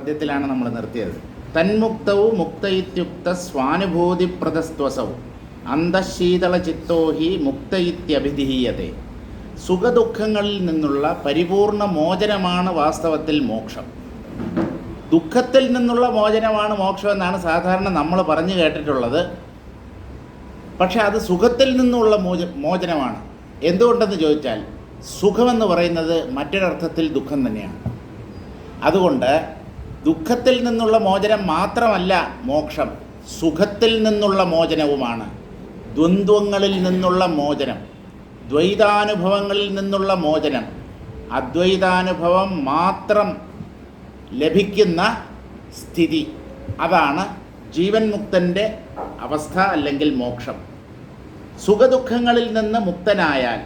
പദ്യത്തിലാണ് നമ്മൾ നിർത്തിയത്. തന്മുക്തവും മുക്ത ഇത്യുക്ത സ്വാനുഭൂതിപ്രദസ്ത്വസൗ അന്തശീതള ചിത്തോ ഹി മുക്ത ഇത്യഭിധീയതേ. സുഖദുഃഖങ്ങളിൽ നിന്നുള്ള പരിപൂർണ മോചനമാണ് വാസ്തവത്തിൽ മോക്ഷം. ദുഃഖത്തിൽ നിന്നുള്ള മോചനമാണ് മോക്ഷം എന്നാണ് സാധാരണ നമ്മൾ പറഞ്ഞു കേട്ടിട്ടുള്ളത്. പക്ഷെ അത് സുഖത്തിൽ നിന്നുള്ള മോചനമാണ്. എന്തുകൊണ്ടെന്ന് ചോദിച്ചാൽ സുഖമെന്ന് പറയുന്നത് മറ്റൊരർത്ഥത്തിൽ ദുഃഖം തന്നെയാണ്. അതുകൊണ്ട് ദുഃഖത്തിൽ നിന്നുള്ള മോചനം മാത്രമല്ല മോക്ഷം, സുഖത്തിൽ നിന്നുള്ള മോചനവുമാണ്. ദ്വന്ദ്വങ്ങളിൽ നിന്നുള്ള മോചനം, ദ്വൈതാനുഭവങ്ങളിൽ നിന്നുള്ള മോചനം, അദ്വൈതാനുഭവം മാത്രം ലഭിക്കുന്ന സ്ഥിതി, അതാണ് ജീവൻ മുക്തൻ്റെ അവസ്ഥ അല്ലെങ്കിൽ മോക്ഷം. സുഖദുഃഖങ്ങളിൽ നിന്ന് മുക്തനായാൽ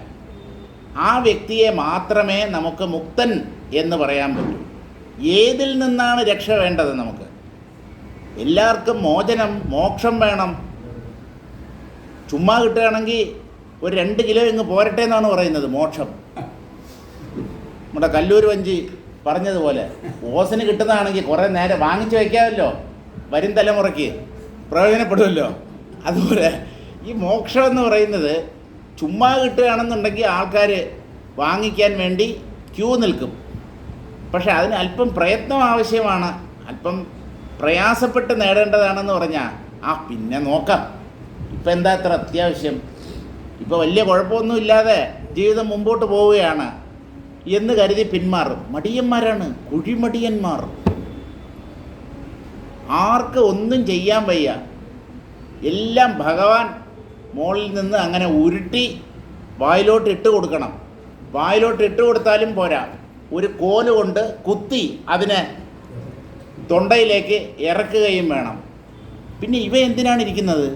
ആ വ്യക്തിയെ മാത്രമേ നമുക്ക് മുക്തൻ എന്ന് പറയാൻ പറ്റൂ. ഏതിൽ നിന്നാണ് രക്ഷ വേണ്ടത്? നമുക്ക് എല്ലാവർക്കും മോചനം, മോക്ഷം വേണം. ചുമ്മാ കിട്ടുകയാണെങ്കിൽ ഒരു 2 കിലോ ഇങ്ങ് പോരട്ടെ എന്നാണ് പറയുന്നത് മോക്ഷം. നമ്മുടെ കല്ലൂർ വഞ്ചി പറഞ്ഞതുപോലെ ഓസിന് കിട്ടുന്നതാണെങ്കിൽ കുറേ നേരം വാങ്ങിച്ചു വയ്ക്കാമല്ലോ, വരും തലമുറയ്ക്ക് പ്രയോജനപ്പെടുമല്ലോ. അതുപോലെ ഈ മോക്ഷം എന്ന് പറയുന്നത് ചുമ്മാ കിട്ടുകയാണെന്നുണ്ടെങ്കിൽ ആൾക്കാർ വാങ്ങിക്കാൻ വേണ്ടി ക്യൂ നിൽക്കും. പക്ഷെ അതിന് അല്പം പ്രയത്നം ആവശ്യമാണ്, അല്പം പ്രയാസപ്പെട്ട് നേടേണ്ടതാണെന്ന് പറഞ്ഞാൽ പിന്നെ നോക്കാം, ഇപ്പം എന്താ അത്ര അത്യാവശ്യം, ഇപ്പോൾ വലിയ കുഴപ്പമൊന്നുമില്ലാതെ ജീവിതം മുമ്പോട്ട് പോവുകയാണ് എന്ന് കരുതി പിന്മാറും. മടിയന്മാരാണ്, കുഴിമടിയന്മാർ. ആർക്ക് ഒന്നും ചെയ്യാൻ വയ്യ, എല്ലാം ഭഗവാൻ മുകളിൽ നിന്ന് അങ്ങനെ ഉരുട്ടി വായിലോട്ട് ഇട്ട് കൊടുക്കണം. വായിലോട്ട് ഇട്ട് കൊടുത്താലും പോരാ, ഒരു കോല് കൊണ്ട് കുത്തി അതിനെ തൊണ്ടയിലേക്ക് ഇറക്കുകയും വേണം. പിന്നെ ഇവ എന്തിനാണ് ഇരിക്കുന്നത്?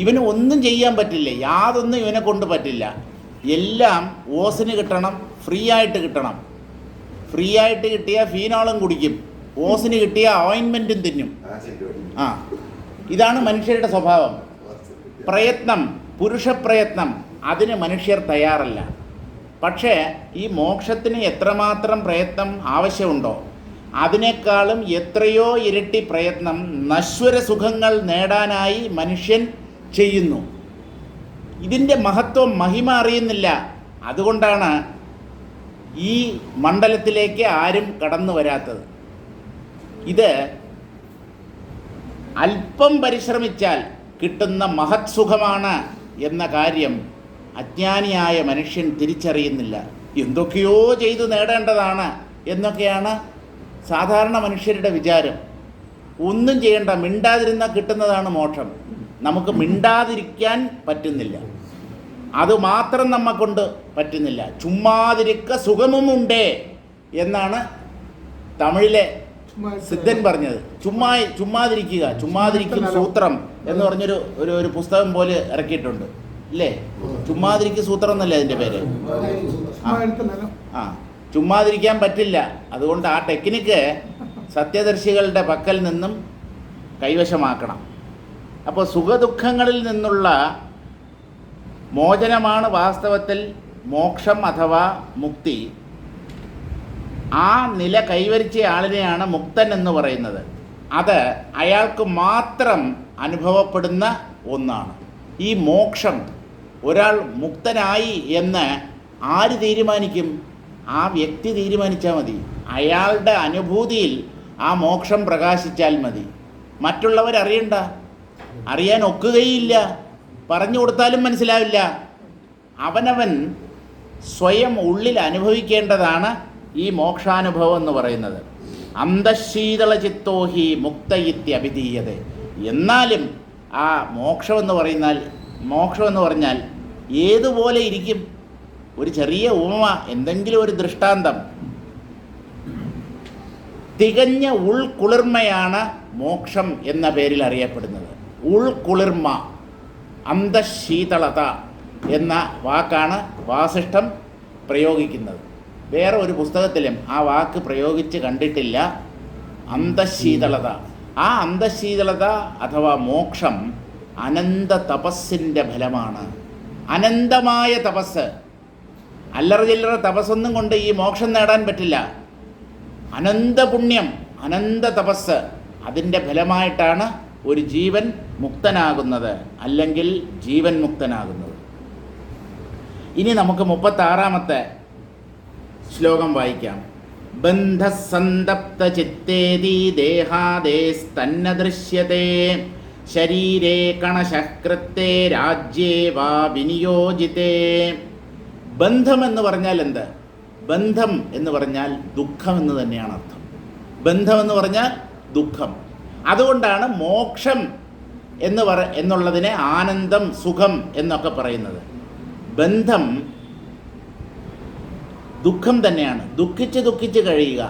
ഇവന് ഒന്നും ചെയ്യാൻ പറ്റില്ല, യാതൊന്നും ഇവനെ കൊണ്ട് പറ്റില്ല. എല്ലാം ഓസിന് കിട്ടണം, ഫ്രീ ആയിട്ട് കിട്ടണം. ഫ്രീ ആയിട്ട് കിട്ടിയ ഫീനോളും കുടിക്കും, ഓസിന് കിട്ടിയ ഓയിൻമെൻറ്റും തിന്നും. ഇതാണ് മനുഷ്യരുടെ സ്വഭാവം. പ്രയത്നം, പുരുഷപ്രയത്നം, അതിന് മനുഷ്യർ തയ്യാറല്ല. പക്ഷേ ഈ മോക്ഷത്തിന് എത്രമാത്രം പ്രയത്നം ആവശ്യമുണ്ടോ അതിനേക്കാളും എത്രയോ ഇരട്ടി പ്രയത്നം നശ്വര സുഖങ്ങൾ നേടാനായി മനുഷ്യൻ ചെയ്യുന്നു. ഇതിൻ്റെ മഹത്വം, മഹിമ അറിയുന്നില്ല. അതുകൊണ്ടാണ് ഈ മണ്ഡലത്തിലേക്ക് ആരും കടന്നു വരാത്തത്. ഇത് അല്പം പരിശ്രമിച്ചാൽ കിട്ടുന്ന മഹത് സുഖമാണ് എന്ന കാര്യം അജ്ഞാനിയായ മനുഷ്യൻ തിരിച്ചറിയുന്നില്ല. എന്തൊക്കെയോ ചെയ്തു നേടേണ്ടതാണ് എന്നൊക്കെയാണ് സാധാരണ മനുഷ്യരുടെ വിചാരം. ഒന്നും ചെയ്യേണ്ട, മിണ്ടാതിരുന്നാൽ കിട്ടുന്നതാണ് മോക്ഷം. നമുക്ക് മിണ്ടാതിരിക്കാൻ പറ്റുന്നില്ല, അതുമാത്രം നമ്മക്കൊണ്ട് പറ്റുന്നില്ല. ചുമ്മാതിരിക്ക സുഖമുണ്ടേ എന്നാണ് തമിഴിലെ സിദ്ധൻ പറഞ്ഞത്. ചുമ്മാതിരിക്കുക, ചുമ്മാതിരിക്കും സൂത്രം എന്ന് പറഞ്ഞൊരു ഒരു പുസ്തകം പോലെ ഇറക്കിയിട്ടുണ്ട് ഇല്ലേ? ചുമ്മാതിരിക്കും സൂത്രം എന്നല്ലേ അതിൻ്റെ പേര്? ചുമ്മാതിരിക്കാൻ പറ്റില്ല. അതുകൊണ്ട് ആ ടെക്നിക്ക് സത്യദർശികളുടെ പക്കൽ നിന്നും കൈവശമാക്കണം. അപ്പോൾ സുഖദുഃഖങ്ങളിൽ നിന്നുള്ള മോചനമാണ് വാസ്തവത്തിൽ മോക്ഷം അഥവാ മുക്തി. ആ നില കൈവരിച്ച ആളിനെയാണ് മുക്തൻ എന്ന് പറയുന്നത്. അത് അയാൾക്ക് മാത്രം അനുഭവപ്പെടുന്ന ഒന്നാണ്. ഈ മോക്ഷം, ഒരാൾ മുക്തനായി എന്ന് ആര് തീരുമാനിക്കും? ആ വ്യക്തി തീരുമാനിച്ചാൽ മതി. അയാളുടെ അനുഭൂതിയിൽ ആ മോക്ഷം പ്രകാശിച്ചാൽ മതി. മറ്റുള്ളവരറിയണ്ട, അറിയാൻ ഒക്കുകയില്ല, പറഞ്ഞു കൊടുത്താലും മനസ്സിലാവില്ല. അവനവൻ സ്വയം ഉള്ളിൽ അനുഭവിക്കേണ്ടതാണ് ഈ മോക്ഷാനുഭവം എന്ന് പറയുന്നത്. അന്തശീതള ചിത്തോഹി മുക്ത ഇത്യഭിധീയതേ. എന്നാലും ആ മോക്ഷമെന്ന് പറഞ്ഞാൽ ഏതുപോലെ ഇരിക്കും? ഒരു ചെറിയ ഉപമ, എന്തെങ്കിലും ഒരു ദൃഷ്ടാന്തം. തികഞ്ഞ ഉൾക്കുളിർമയാണ് മോക്ഷം എന്ന പേരിൽ അറിയപ്പെടുന്നത്. ഉൾക്കുളിർമ, അന്തശീതളത എന്ന വാക്കാണ് വാസിഷ്ഠം പ്രയോഗിക്കുന്നത്. വേറെ ഒരു പുസ്തകത്തിലും ആ വാക്ക് പ്രയോഗിച്ച് കണ്ടിട്ടില്ല. അന്തശീതളത. ആ അന്തശീതളത അഥവാ മോക്ഷം അനന്ത തപസ്സിൻ്റെ ഫലമാണ്. അനന്തമായ തപസ്, അല്ലറ ചില്ലറ തപസ്സൊന്നും കൊണ്ട് ഈ മോക്ഷം നേടാൻ പറ്റില്ല. അനന്തപുണ്യം, അനന്ത തപസ്, അതിൻ്റെ ഫലമായിട്ടാണ് ഒരു ജീവൻ മുക്തനാകുന്നത്, അല്ലെങ്കിൽ ജീവൻ മുക്തനാകുന്നത്. ഇനി നമുക്ക് 36-ാമത്തെ ശ്ലോകം വായിക്കാം. ബന്ധസന്തപ്ത ചിത്തേതി ദേഹാദേസ്തന്ന ദൃശ്യത്തെ ശരീരേ കണശകൃത്തേ രാജ്യേ വാ വിനിയോജിതേ. ബന്ധം എന്ന് പറഞ്ഞാൽ എന്ത്? ബന്ധം എന്ന് പറഞ്ഞാൽ ദുഃഖം എന്ന് തന്നെയാണ് അർത്ഥം. ബന്ധം എന്ന് പറഞ്ഞാൽ ദുഃഖം. അതുകൊണ്ടാണ് മോക്ഷം എന്നുള്ളതിനെ ആനന്ദം, സുഖം എന്നൊക്കെ പറയുന്നത്. ബന്ധം ദുഃഖം തന്നെയാണ്. ദുഃഖിച്ച് ദുഃഖിച്ച് കഴിയുക,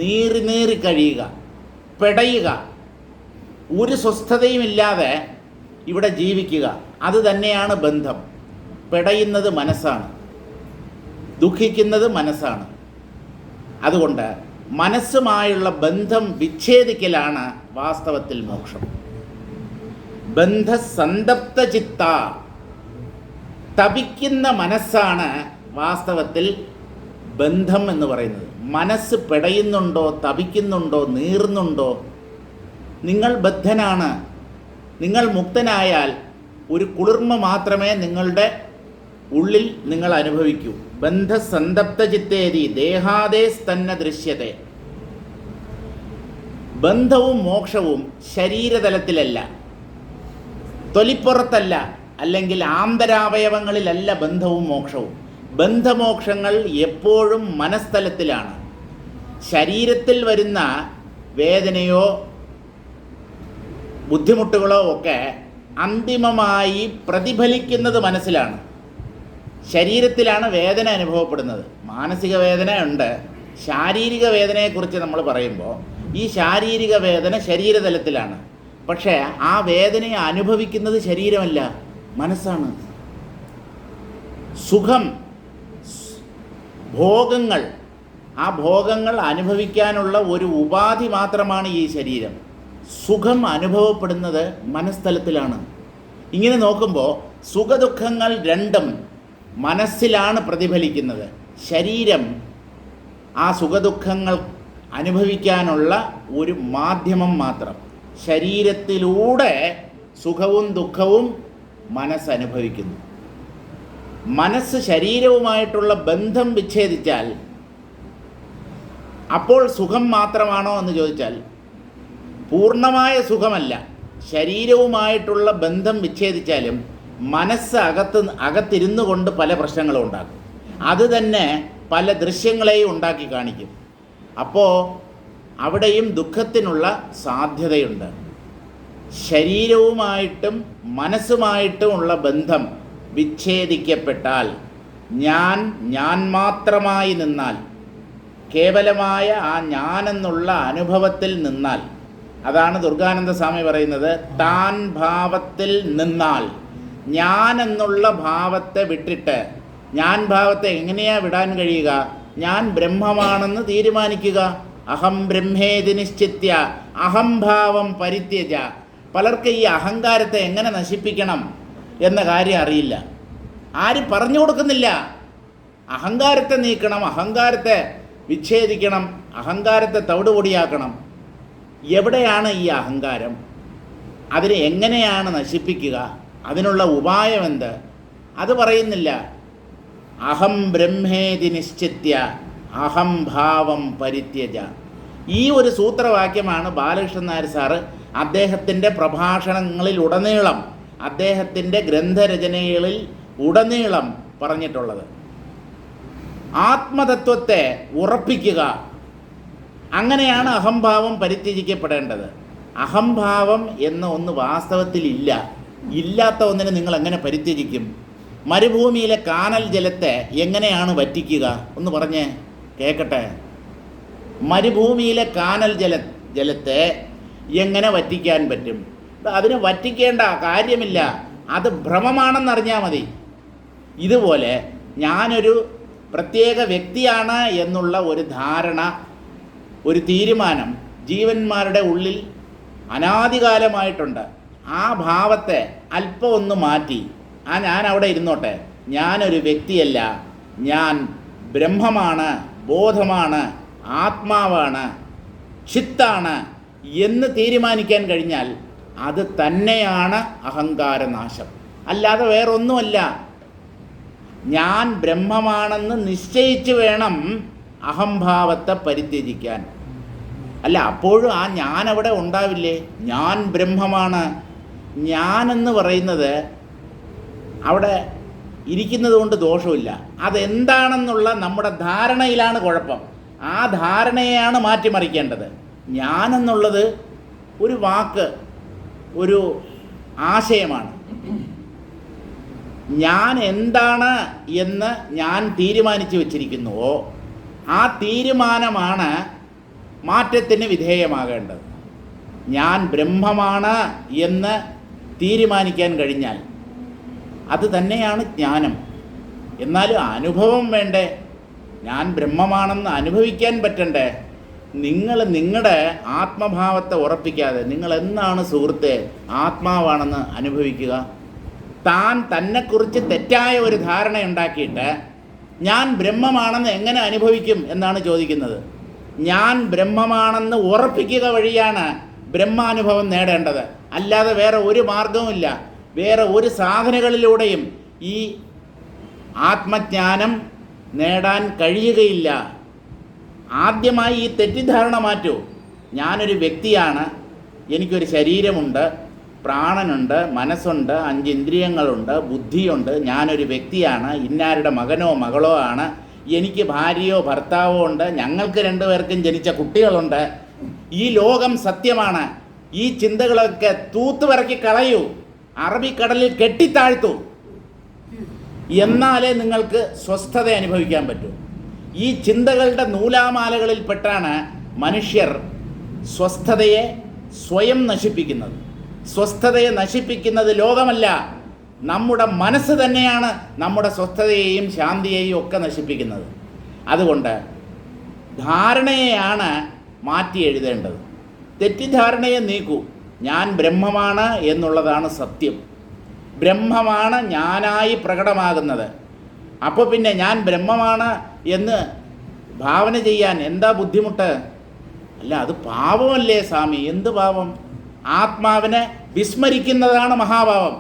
നീറി നീറി കഴിയുക, പെടയുക, ഒരു സ്വസ്ഥതയുമില്ലാതെ ഇവിടെ ജീവിക്കുക, അത് തന്നെയാണ് ബന്ധം. പെടയുന്നത് മനസ്സാണ്, ദുഃഖിക്കുന്നത് മനസ്സാണ്. അതുകൊണ്ട് മനസ്സുമായുള്ള ബന്ധം വിച്ഛേദിക്കലാണ് വാസ്തവത്തിൽ മോക്ഷം. ബന്ധസന്തപ്ത ചിത്ത, തപിക്കുന്ന മനസ്സാണ് വാസ്തവത്തിൽ ബന്ധം എന്ന് പറയുന്നത്. മനസ്സ് പെടയുന്നുണ്ടോ, തപിക്കുന്നുണ്ടോ, നീറുന്നുണ്ടോ, നിങ്ങൾ ബദ്ധനാണ്. നിങ്ങൾ മുക്തനായാൽ ഒരു കുളിർമ മാത്രമേ നിങ്ങളുടെ ഉള്ളിൽ നിങ്ങൾ അനുഭവിക്കൂ. ബന്ധസന്തപ്ത ചിത്തേതി ദേഹാദേസ്തന്ന ദൃശ്യത്തെ. ബന്ധവും മോക്ഷവും ശരീരതലത്തിലല്ല, തൊലിപ്പുറത്തല്ല, അല്ലെങ്കിൽ ആന്തരാവയവങ്ങളിലല്ല ബന്ധവും മോക്ഷവും. ബന്ധമോക്ഷങ്ങൾ എപ്പോഴും മനസ്തലത്തിലാണ്. ശരീരത്തിൽ വരുന്ന വേദനയോ ബുദ്ധിമുട്ടുകളോ ഒക്കെ അന്തിമമായി പ്രതിഫലിക്കുന്നത് മനസ്സിലാണ്. ശരീരത്തിലാണ് വേദന അനുഭവപ്പെടുന്നത്. മാനസിക വേദന ഉണ്ട്. ശാരീരിക വേദനയെക്കുറിച്ച് നമ്മൾ പറയുമ്പോൾ ഈ ശാരീരിക വേദന ശരീരതലത്തിലാണ്. പക്ഷേ ആ വേദനയെ അനുഭവിക്കുന്നത് ശരീരമല്ല, മനസ്സാണ്. സുഖം, ഭോഗങ്ങൾ, ആ ഭോഗങ്ങൾ അനുഭവിക്കാനുള്ള ഒരു ഉപാധി മാത്രമാണ് ഈ ശരീരം. സുഖം അനുഭവപ്പെടുന്നത് മനസ്തലത്തിലാണ്. ഇങ്ങനെ നോക്കുമ്പോൾ സുഖദുഃഖങ്ങൾ രണ്ടും മനസ്സിലാണ് പ്രതിഫലിക്കുന്നത്. ശരീരം ആ സുഖദുഃഖങ്ങൾ അനുഭവിക്കാനുള്ള ഒരു മാധ്യമം മാത്രം. ശരീരത്തിലൂടെ സുഖവും ദുഃഖവും മനസ്സനുഭവിക്കുന്നു. മനസ്സ് ശരീരവുമായിട്ടുള്ള ബന്ധം വിച്ഛേദിച്ചാൽ അപ്പോൾ സുഖം മാത്രമാണോ എന്ന് ചോദിച്ചാൽ പൂർണ്ണമായ സുഖമല്ല. ശരീരവുമായിട്ടുള്ള ബന്ധം വിച്ഛേദിച്ചാലും മനസ്സ് അകത്തിരുന്നു കൊണ്ട് പല പ്രശ്നങ്ങളും ഉണ്ടാക്കും. അത് തന്നെ പല ദൃശ്യങ്ങളെയും ഉണ്ടാക്കി കാണിക്കും. അപ്പോൾ അവിടെയും ദുഃഖത്തിനുള്ള സാധ്യതയുണ്ട്. ശരീരവുമായിട്ടും മനസ്സുമായിട്ടുമുള്ള ബന്ധം വിച്ഛേദിക്കപ്പെട്ടാൽ, ഞാൻ മാത്രമായി നിന്നാൽ, കേവലമായ ആ ഞാനെന്നുള്ള അനുഭവത്തിൽ നിന്നാൽ, അതാണ് ദുർഗാനന്ദ സ്വാമി പറയുന്നത്, താൻ ഭാവത്തിൽ നിന്നാൽ, ഞാൻ എന്നുള്ള ഭാവത്തെ വിട്ടിട്ട്, ഞാൻ ഭാവത്തെ എങ്ങനെയാണ് വിടാൻ കഴിയുക? ഞാൻ ബ്രഹ്മമാണെന്ന് തീരുമാനിക്കുക. അഹം ബ്രഹ്മേതി നിശ്ചിത്യ അഹംഭാവം പരിത്യജ. പലർക്ക് ഈ അഹങ്കാരത്തെ എങ്ങനെ നശിപ്പിക്കണം എന്ന കാര്യം അറിയില്ല. ആരും പറഞ്ഞു കൊടുക്കുന്നില്ല. അഹങ്കാരത്തെ നീക്കണം, അഹങ്കാരത്തെ വിച്ഛേദിക്കണം, അഹങ്കാരത്തെ തവിടുപൊടിയാക്കണം. എവിടെയാണ് ഈ അഹങ്കാരം? അതിനെ എങ്ങനെയാണ് നശിപ്പിക്കുക? അതിനുള്ള ഉപായം എന്ത്? അത് പറയുന്നില്ല. അഹം ബ്രഹ്മേതി നിശ്ചിത്യ അഹംഭാവം പരിത്യജ. ഈ ഒരു സൂത്രവാക്യമാണ് ബാലകൃഷ്ണൻ നായർ സാറ് അദ്ദേഹത്തിൻ്റെ പ്രഭാഷണങ്ങളിൽ ഉടനീളം, അദ്ദേഹത്തിൻ്റെ ഗ്രന്ഥരചനകളിൽ ഉടനീളം പറഞ്ഞിട്ടുള്ളത്. ആത്മതത്വത്തെ ഉറപ്പിക്കുക, അങ്ങനെയാണ് അഹംഭാവം പരിത്യജിക്കപ്പെടേണ്ടത്. അഹംഭാവം എന്ന ഒന്ന് വാസ്തവത്തിൽ ഇല്ല. ഇല്ലാത്ത ഒന്നിനെ നിങ്ങൾ എങ്ങനെ പരിത്യജിക്കും? മരുഭൂമിയിലെ കാനൽ ജലത്തെ എങ്ങനെയാണ് വറ്റിക്കുക? ഒന്ന് പറഞ്ഞേ കേൾക്കട്ടെ. മരുഭൂമിയിലെ കാനൽ ജലത്തെ എങ്ങനെ വറ്റിക്കാൻ പറ്റും? അതിന് വറ്റിക്കേണ്ട കാര്യമില്ല, അത് ഭ്രമമാണെന്നറിഞ്ഞാൽ മതി. ഇതുപോലെ ഞാനൊരു പ്രത്യേക വ്യക്തിയാണ് എന്നുള്ള ഒരു ധാരണ, ഒരു തീരുമാനം ജീവന്മാരുടെ ഉള്ളിൽ അനാദികാലമായിട്ടുണ്ട്. ആ ഭാവത്തെ അല്പം ഒന്ന് മാറ്റി, ഞാൻ അവിടെ ഇരുന്നോട്ടെ, ഞാനൊരു വ്യക്തിയല്ല, ഞാൻ ബ്രഹ്മമാണ്, ബോധമാണ്, ആത്മാവാണ്, ചിത്താണ് എന്ന് തീരുമാനിക്കാൻ കഴിഞ്ഞാൽ അത് തന്നെയാണ് അഹങ്കാരനാശം, അല്ലാതെ വേറൊന്നുമല്ല. ഞാൻ ബ്രഹ്മമാണെന്ന് നിശ്ചയിച്ച് വേണം അഹംഭാവത്തെ പരിത്യജിക്കാൻ. അല്ല, അപ്പോഴും ആ ഞാൻ അവിടെ ഉണ്ടാവില്ലേ? ഞാൻ ബ്രഹ്മമാണ്. ഞാനെന്ന് പറയുന്നത് അവിടെ ഇരിക്കുന്നത് കൊണ്ട് ദോഷമില്ല. അതെന്താണെന്നുള്ള നമ്മുടെ ധാരണയിലാണ് കുഴപ്പം. ആ ധാരണയെയാണ് മാറ്റിമറിക്കേണ്ടത്. ഞാനെന്നുള്ളത് ഒരു വാക്ക്, ഒരു ആശയമാണ്. ഞാൻ എന്താണ് എന്ന് ഞാൻ തീരുമാനിച്ചു വച്ചിരിക്കുന്നുവോ ആ തീരുമാനമാണ് മാറ്റത്തിന് വിധേയമാകേണ്ടത്. ഞാൻ ബ്രഹ്മമാണ് എന്ന് തീരുമാനിക്കാൻ കഴിഞ്ഞാൽ അത് തന്നെയാണ് ജ്ഞാനം. എന്നാലും അനുഭവം വേണ്ടേ? ഞാൻ ബ്രഹ്മമാണെന്ന് അനുഭവിക്കാൻ പറ്റണ്ടേ? നിങ്ങൾ നിങ്ങളുടെ ആത്മഭാവത്തെ ഉറപ്പിക്കാതെ നിങ്ങൾ എന്നാണ് സുഹൃത്തെ ആത്മാവാണെന്ന് അനുഭവിക്കുക? താൻ തന്നെക്കുറിച്ച് തെറ്റായ ഒരു ധാരണയുണ്ടാക്കിയിട്ട് ഞാൻ ബ്രഹ്മമാണെന്ന് എങ്ങനെ അനുഭവിക്കും എന്നാണ് ചോദിക്കുന്നത്. ഞാൻ ബ്രഹ്മമാണെന്ന് ഉറപ്പിക്കുക വഴിയാണ് ബ്രഹ്മാനുഭവം നേടേണ്ടത്. അല്ലാതെ വേറെ ഒരു മാർഗവുമില്ല. വേറെ ഒരു സാധനകളിലൂടെയും ഈ ആത്മജ്ഞാനം നേടാൻ കഴിയുകയില്ല. ആദ്യമായി ഈ തെറ്റിദ്ധാരണ മാറ്റൂ. ഞാനൊരു വ്യക്തിയാണ്, എനിക്കൊരു ശരീരമുണ്ട്, പ്രാണനുണ്ട്, മനസ്സുണ്ട്, 5 ഇന്ദ്രിയങ്ങളുണ്ട്, ബുദ്ധിയുണ്ട്. ഞാനൊരു വ്യക്തിയാണ്, ഇന്നാരുടെ മകനോ മകളോ ആണ്, എനിക്ക് ഭാര്യയോ ഭർത്താവോ ഉണ്ട്, ഞങ്ങൾക്ക് 2 പേർക്കും ജനിച്ച കുട്ടികളുണ്ട്. ഈ ലോകം സത്യമാണ്. ഈ ചിന്തകളൊക്കെ തൂത്തുപറക്കി കളയൂ, അറബിക്കടലിൽ കെട്ടിത്താഴ്ത്തൂ. എന്നാലേ നിങ്ങൾക്ക് സ്വസ്ഥത അനുഭവിക്കാൻ പറ്റൂ. ഈ ചിന്തകളുടെ നൂലാമാലകളിൽപ്പെട്ടാണ് മനുഷ്യർ സ്വസ്ഥതയെ സ്വയം നശിപ്പിക്കുന്നത്. സ്വസ്ഥതയെ നശിപ്പിക്കുന്നത് ലോകമല്ല, നമ്മുടെ മനസ്സ് തന്നെയാണ് നമ്മുടെ സ്വസ്ഥതയെയും ശാന്തിയെയും ഒക്കെ നശിപ്പിക്കുന്നത്. അതുകൊണ്ട് ധാരണയെയാണ് മാറ്റി എഴുതേണ്ടത്. തെറ്റിദ്ധാരണയെ നീക്കൂ. ഞാൻ ബ്രഹ്മമാണ് എന്നുള്ളതാണ് സത്യം. ബ്രഹ്മമാണ് ഞാനായി പ്രകടമാകുന്നത്. അപ്പോൾ പിന്നെ ഞാൻ ബ്രഹ്മമാണ് എന്ന് ഭാവന ചെയ്യാൻ എന്താ ബുദ്ധിമുട്ട്? അല്ല, അത് പാപമല്ലേ സ്വാമി? എന്ത് പാപം? ആത്മാവിനെ വിസ്മരിക്കുന്നതാണ് മഹാപാപം.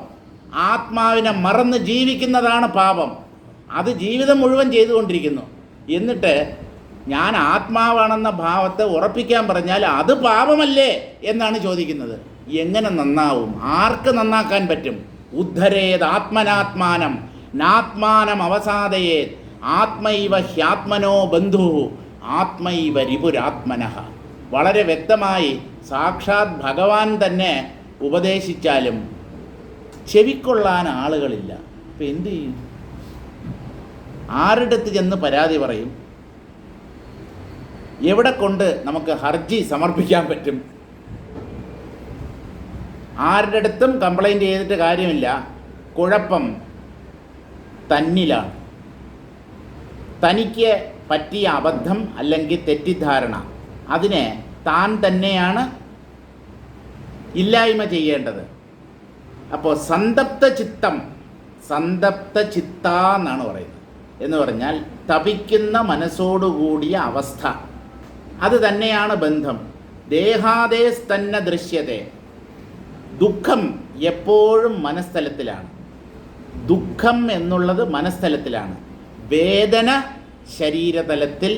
ആത്മാവിനെ മറന്ന് ജീവിക്കുന്നതാണ് പാപം. അത് ജീവിതം മുഴുവൻ ചെയ്തുകൊണ്ടിരിക്കുന്നു. എന്നിട്ട് ഞാൻ ആത്മാവാണെന്ന ഭാവത്തെ ഉറപ്പിക്കാൻ പറഞ്ഞാൽ അത് പാപമല്ലേ എന്നാണ് ചോദിക്കുന്നത്. എങ്ങനെ നന്നാവും? ആർക്ക് നന്നാക്കാൻ പറ്റും? ഉദ്ധരേത് ആത്മനാത്മാനം നാത്മാനം അവസാദയേത് ആത്മൈവ ഹ്യാത്മനോ ബന്ധു ആത്മൈവ രിപുരാത്മനഃ. വളരെ വ്യക്തമായി സാക്ഷാത് ഭഗവാൻ തന്നെ ഉപദേശിച്ചാലും ചെവിക്കൊള്ളാൻ ആളുകളില്ല. അപ്പം എന്തു ചെയ്യും? ആരുടെടുത്ത് ചെന്ന് പരാതി പറയും? എവിടെ കൊണ്ട് നമുക്ക് ഹർജി സമർപ്പിക്കാൻ പറ്റും? ആരുടെ അടുത്തും കംപ്ലൈൻറ്റ് ചെയ്തിട്ട് കാര്യമില്ല. കുഴപ്പം തന്നിലാണ്. തനിക്ക് പറ്റിയ അബദ്ധം അല്ലെങ്കിൽ തെറ്റിദ്ധാരണ, അതിനെ താൻ തന്നെയാണ് ഇല്ലായ്മ ചെയ്യേണ്ടത്. അപ്പോൾ സന്തപ്ത ചിത്തം, സന്തപ്ത ചിത്ത എന്നാണ് പറയുന്നത്. എന്ന് പറഞ്ഞാൽ തപിക്കുന്ന മനസ്സോടുകൂടിയ അവസ്ഥ, അത് തന്നെയാണ് ബന്ധം. ദേഹാദേസ് തന്നെ ദൃശ്യതേ. ദുഃഖം എപ്പോഴും മനസ്ഥലത്തിലാണ്. ദുഃഖം എന്നുള്ളത് മനസ്ഥലത്തിലാണ്. വേദന ശരീരതലത്തിൽ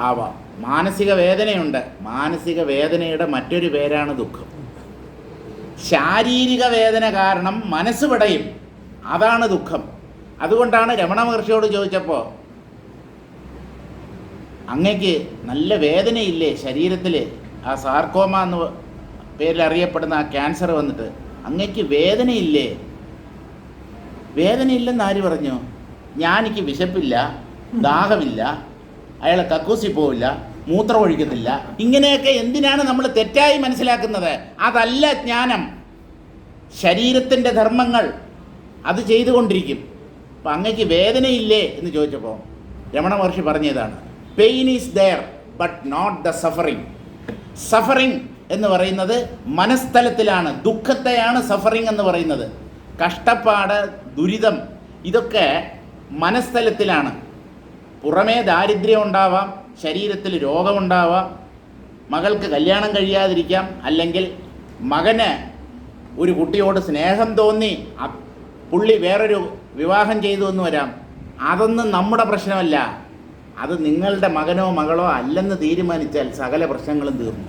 ആവാം. മാനസിക വേദനയുണ്ട്. മാനസിക വേദനയുടെ മറ്റൊരു പേരാണ് ദുഃഖം. ശാരീരിക വേദന കാരണം മനസ്സ് പിടയും, അതാണ് ദുഃഖം. അതുകൊണ്ടാണ് രമണ മഹർഷിയോട് ചോദിച്ചപ്പോൾ, അങ്ങക്ക് നല്ല വേദനയില്ലേ ശരീരത്തിൽ? ആ സാർക്കോമ എന്ന് പേരിൽ അറിയപ്പെടുന്ന ആ ക്യാൻസർ വന്നിട്ട് അങ്ങക്ക് വേദനയില്ലേ? വേദനയില്ലെന്ന് ആര് പറഞ്ഞു? ഞാനിക്ക് വിശപ്പില്ല, ദാഹമില്ല, അയാൾ കക്കൂസി പോവില്ല, മൂത്രം ഒഴിക്കുന്നില്ല. ഇങ്ങനെയൊക്കെ എന്തിനാണ് നമ്മൾ തെറ്റായി മനസ്സിലാക്കുന്നത്? അതല്ല ജ്ഞാനം. ശരീരത്തിൻ്റെ ധർമ്മങ്ങൾ അത് ചെയ്തുകൊണ്ടിരിക്കും. അപ്പം അങ്ങക്ക് വേദനയില്ലേ എന്ന് ചോദിച്ചപ്പോൾ രമണ മഹർഷി പറഞ്ഞതാണ്, pain is there but not the suffering. Suffering എന്ന് പറയുന്നത് മനസ്ഥലത്തിലാണ്. ദുഃഖത്തെയാണ് സഫറിങ് എന്ന് പറയുന്നത്. കഷ്ടപ്പാട്, ദുരിതം, ഇതൊക്കെ മനസ്ഥലത്തിലാണ്. പുറമേ ദാരിദ്ര്യം ഉണ്ടാവാം, ശരീരത്തിൽ രോഗമുണ്ടാവാം, മകൾക്ക് കല്യാണം കഴിയാതിരിക്കാം, അല്ലെങ്കിൽ മകന് ഒരു കുട്ടിയോട് സ്നേഹം തോന്നി പുള്ളി വേറൊരു വിവാഹം ചെയ്തു എന്ന് വരാം. അതൊന്നും നമ്മുടെ പ്രശ്നമല്ല. അത് നിങ്ങളുടെ മകനോ മകളോ അല്ലെന്ന് തീരുമാനിച്ചാൽ സകല പ്രശ്നങ്ങളും തീർന്നു.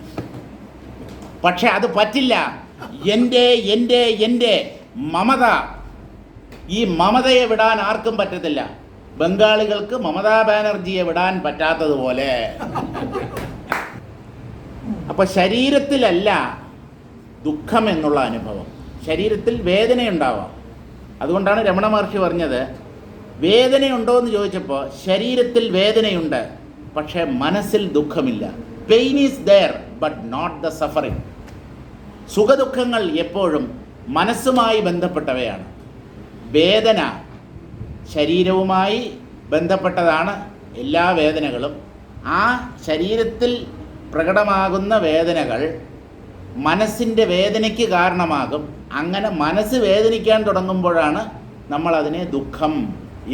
പക്ഷെ അത് പറ്റില്ല. എൻ്റെ മമത, ഈ മമതയെ വിടാൻ ആർക്കും പറ്റത്തില്ല. ബംഗാളികൾക്ക് മമതാ ബാനർജിയെ വിടാൻ പറ്റാത്തതുപോലെ. അപ്പോൾ ശരീരത്തിലല്ല ദുഃഖം എന്നുള്ള അനുഭവം, ശരീരത്തിൽ വേദനയുണ്ടാവാം. അതുകൊണ്ടാണ് രമണ മഹർഷി പറഞ്ഞത്, വേദനയുണ്ടോ എന്ന് ചോദിച്ചപ്പോൾ ശരീരത്തിൽ വേദനയുണ്ട്, പക്ഷേ മനസ്സിൽ ദുഃഖമില്ല. Pain is there but not the suffering. സുഖദുഃഖങ്ങൾ എപ്പോഴും മനസ്സുമായി ബന്ധപ്പെട്ടവയാണ്. വേദന ശരീരവുമായി ബന്ധപ്പെട്ടതാണ് എല്ലാ വേദനകളും. ആ ശരീരത്തിൽ പ്രകടമാകുന്ന വേദനകൾ മനസ്സിൻ്റെ വേദനയ്ക്ക് കാരണമാകും. അങ്ങനെ മനസ്സ് വേദനിക്കാൻ തുടങ്ങുമ്പോഴാണ് നമ്മളതിനെ ദുഃഖം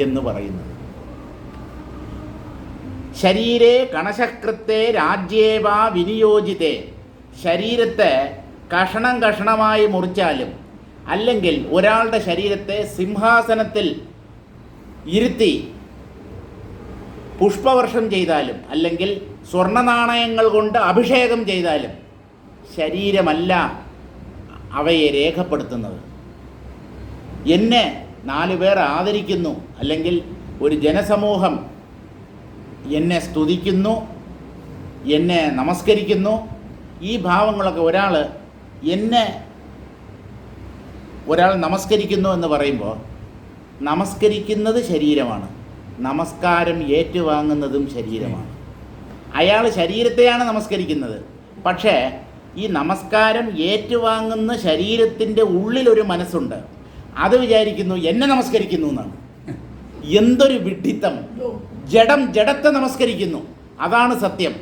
എന്ന് പറയുന്നത്. ശരീരേ കണശകൃത്തെ രാജ്യേവാ വിനിയോജിതേ. ശരീരത്തെ കഷണം കഷണമായി മുറിച്ചാലും, അല്ലെങ്കിൽ ഒരാളുടെ ശരീരത്തെ സിംഹാസനത്തിൽ ഇരുത്തി പുഷ്പവർഷം ചെയ്താലും, അല്ലെങ്കിൽ സ്വർണ്ണനാണയങ്ങൾ കൊണ്ട് അഭിഷേകം ചെയ്താലും ശരീരമല്ല അവയെ രേഖപ്പെടുത്തുന്നത്. എന്നെ 4 പേർ ആദരിക്കുന്നു, അല്ലെങ്കിൽ ഒരു ജനസമൂഹം എന്നെ സ്തുതിക്കുന്നു, എന്നെ നമസ്കരിക്കുന്നു, ഈ ഭാവങ്ങളൊക്കെ ഒരാൾ നമസ്കരിക്കുന്നു എന്ന് പറയുമ്പോൾ നമസ്കരിക്കുന്നത് ശരീരമാണ്, നമസ്കാരം ഏറ്റുവാങ്ങുന്നതും ശരീരമാണ്. അയാൾ ശരീരത്തെയാണ് നമസ്കരിക്കുന്നത്. പക്ഷേ ഈ നമസ്കാരം ഏറ്റുവാങ്ങുന്ന ശരീരത്തിൻ്റെ ഉള്ളിലൊരു മനസ്സുണ്ട്. അത് വിചാരിക്കുന്നു എന്നെ നമസ്കരിക്കുന്നു എന്നാണ്. എന്തൊരു വിഡ്ഢിത്തം! ജഡത്തെ നമസ്കരിക്കുന്നു, അതാണ് സത്യം.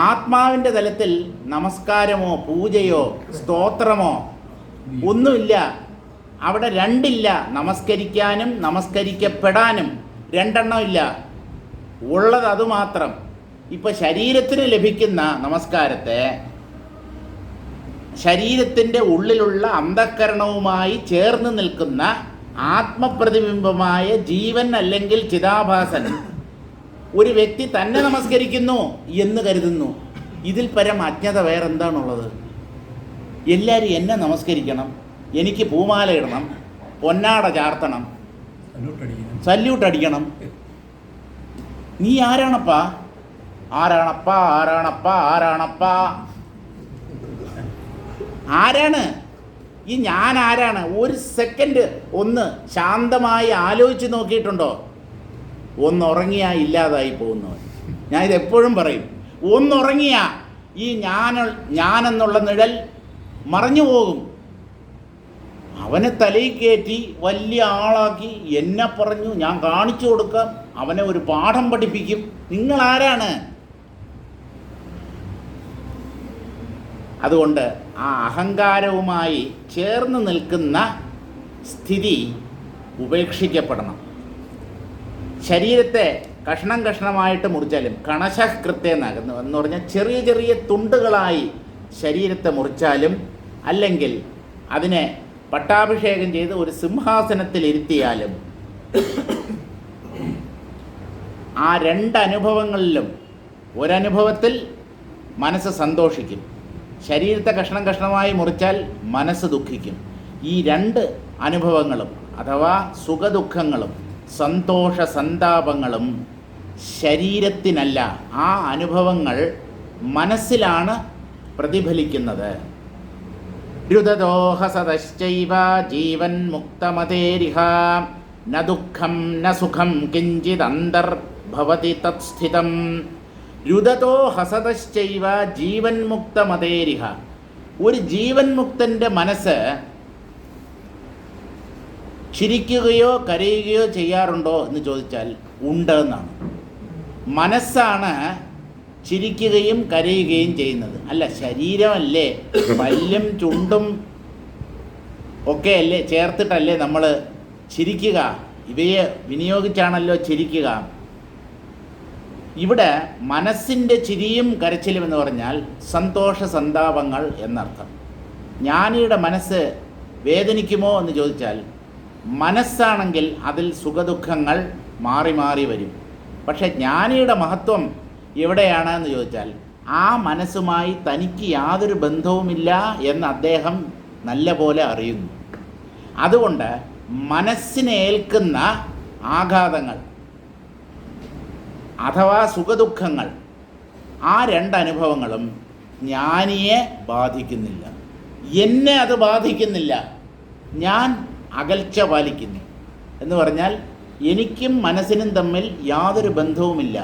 ആത്മാവിൻ്റെ തലത്തിൽ നമസ്കാരമോ പൂജയോ സ്തോത്രമോ ഒന്നുമില്ല. അവിടെ രണ്ടില്ല. നമസ്കരിക്കാനും നമസ്കരിക്കപ്പെടാനും രണ്ടെണ്ണമില്ല. ഉള്ളത് അതുമാത്രം. ഇപ്പം ശരീരത്തിന് ലഭിക്കുന്ന നമസ്കാരത്തെ ശരീരത്തിൻ്റെ ഉള്ളിലുള്ള അന്ധഃകരണവുമായി ചേർന്ന് നിൽക്കുന്ന ആത്മപ്രതിബിംബമായ ജീവൻ അല്ലെങ്കിൽ ചിതാഭാസൻ ഒരു വ്യക്തി തന്നെ നമസ്കരിക്കുന്നു എന്ന് കരുതുന്നു. ഇതിൽ പരം അജ്ഞത വേറെന്താണുള്ളത്? എല്ലാവരും എന്നെ നമസ്കരിക്കണം, എനിക്ക് പൂമാല ഇടണം, പൊന്നാട ചാർത്തണം, സല്യൂട്ട് അടിക്കണം. നീ ആരാണപ്പാ? ആരാണപ്പാ ആരാണപ്പാ ആരാണപ്പാ ആരാണ് ഈ ഞാൻ? ആരാണ്? ഒരു സെക്കൻഡ് ഒന്ന് ശാന്തമായി ആലോചിച്ച് നോക്കിയിട്ടുണ്ടോ? ഒന്നുറങ്ങിയാൽ ഇല്ലാതായി പോകുന്നവൻ. ഞാനിതെപ്പോഴും പറയും, ഒന്നുറങ്ങിയാ ഈ ഞാനെന്നുള്ള നിഴൽ മറഞ്ഞു പോകും. അവനെ തലയിൽ കയറ്റി വലിയ ആളാക്കി എന്നെ പറഞ്ഞു ഞാൻ കാണിച്ചു കൊടുക്കാം, അവനെ ഒരു പാഠം പഠിപ്പിക്കും. നിങ്ങളാരാണ്? അതുകൊണ്ട് ആ അഹങ്കാരവുമായി ചേർന്ന് നിൽക്കുന്ന സ്ഥിതി ഉപേക്ഷിക്കപ്പെടണം. ശരീരത്തെ കഷ്ണം കഷ്ണമായിട്ട് മുറിച്ചാലും കണശകൃത്തെന്നാകുന്നു എന്ന് പറഞ്ഞാൽ ചെറിയ ചെറിയ തുണ്ടുകളായി ശരീരത്തെ മുറിച്ചാലും, അല്ലെങ്കിൽ അതിനെ പട്ടാഭിഷേകം ചെയ്ത് ഒരു സിംഹാസനത്തിൽ ഇരുത്തിയാലും ആ 2 അനുഭവങ്ങളിലും ഒരനുഭവത്തിൽ മനസ്സ് സന്തോഷിക്കും. ശരീരത്തെ കഷ്ണം കഷ്ണമായി മുറിച്ചാൽ മനസ്സ് ദുഃഖിക്കും. ഈ 2 അനുഭവങ്ങളും അഥവാ സുഖദുഃഖങ്ങളും സന്തോഷ സന്താപങ്ങളും ശരീരത്തിനല്ല, ആ അനുഭവങ്ങൾ മനസ്സിലാണ് പ്രതിഫലിക്കുന്നത്. രുദദോഹസതശ്ചൈവ ജീവൻ മുക്തമതേരിഹ ന ദുഃഖം ന സുഖം കിഞ്ചിദന്തർഭവതി തത്സ്ഥിതം. രുദതോ ഹസതശ്ചൈവ ജീവൻ മുക്തമതേരിഹ. ഒരു ജീവൻ മുക്തൻ്റെ മനസ്സ് ചിരിക്കുകയോ കരയുകയോ ചെയ്യാറുണ്ടോ എന്ന് ചോദിച്ചാൽ ഉണ്ട് എന്നാണ്. മനസ്സാണ് ചിരിക്കുകയും കരയുകയും ചെയ്യുന്നത്, അല്ല ശരീരമല്ലേ. പല്ലും ചുണ്ടും ഒക്കെ അല്ലേ ചേർത്തിട്ടല്ലേ നമ്മൾ ചിരിക്കുക. ഇവയെ വിനിയോഗിച്ചാണല്ലോ ചിരിക്കുക. ഇവിടെ മനസ്സിൻ്റെ ചിരിയും കരച്ചിലും എന്ന് പറഞ്ഞാൽ സന്തോഷ സന്താപങ്ങൾ എന്നർത്ഥം. ജ്ഞാനിയുടെ മനസ്സ് വേദനിക്കുമോ എന്ന് ചോദിച്ചാൽ, മനസ്സാണെങ്കിൽ അതിൽ സുഖദുഃഖങ്ങൾ മാറി മാറി വരും. പക്ഷേ ജ്ഞാനിയുടെ മഹത്വം എവിടെയാണ് എന്ന് ചോദിച്ചാൽ, ആ മനസ്സുമായി തനിക്ക് യാതൊരു ബന്ധവുമില്ല എന്ന് അദ്ദേഹം നല്ല പോലെ അറിയുന്നു. അതുകൊണ്ട് മനസ്സിനേൽക്കുന്ന ആഘാതങ്ങൾ അഥവാ സുഖദുഃഖങ്ങൾ, ആ രണ്ടനുഭവങ്ങളും ജ്ഞാനിയെ ബാധിക്കുന്നില്ല. എന്നെ അത് ബാധിക്കുന്നില്ല, ഞാൻ അകൽച്ച പാലിക്കുന്നു എന്ന് പറഞ്ഞാൽ എനിക്കും മനസ്സിനും തമ്മിൽ യാതൊരു ബന്ധവുമില്ല.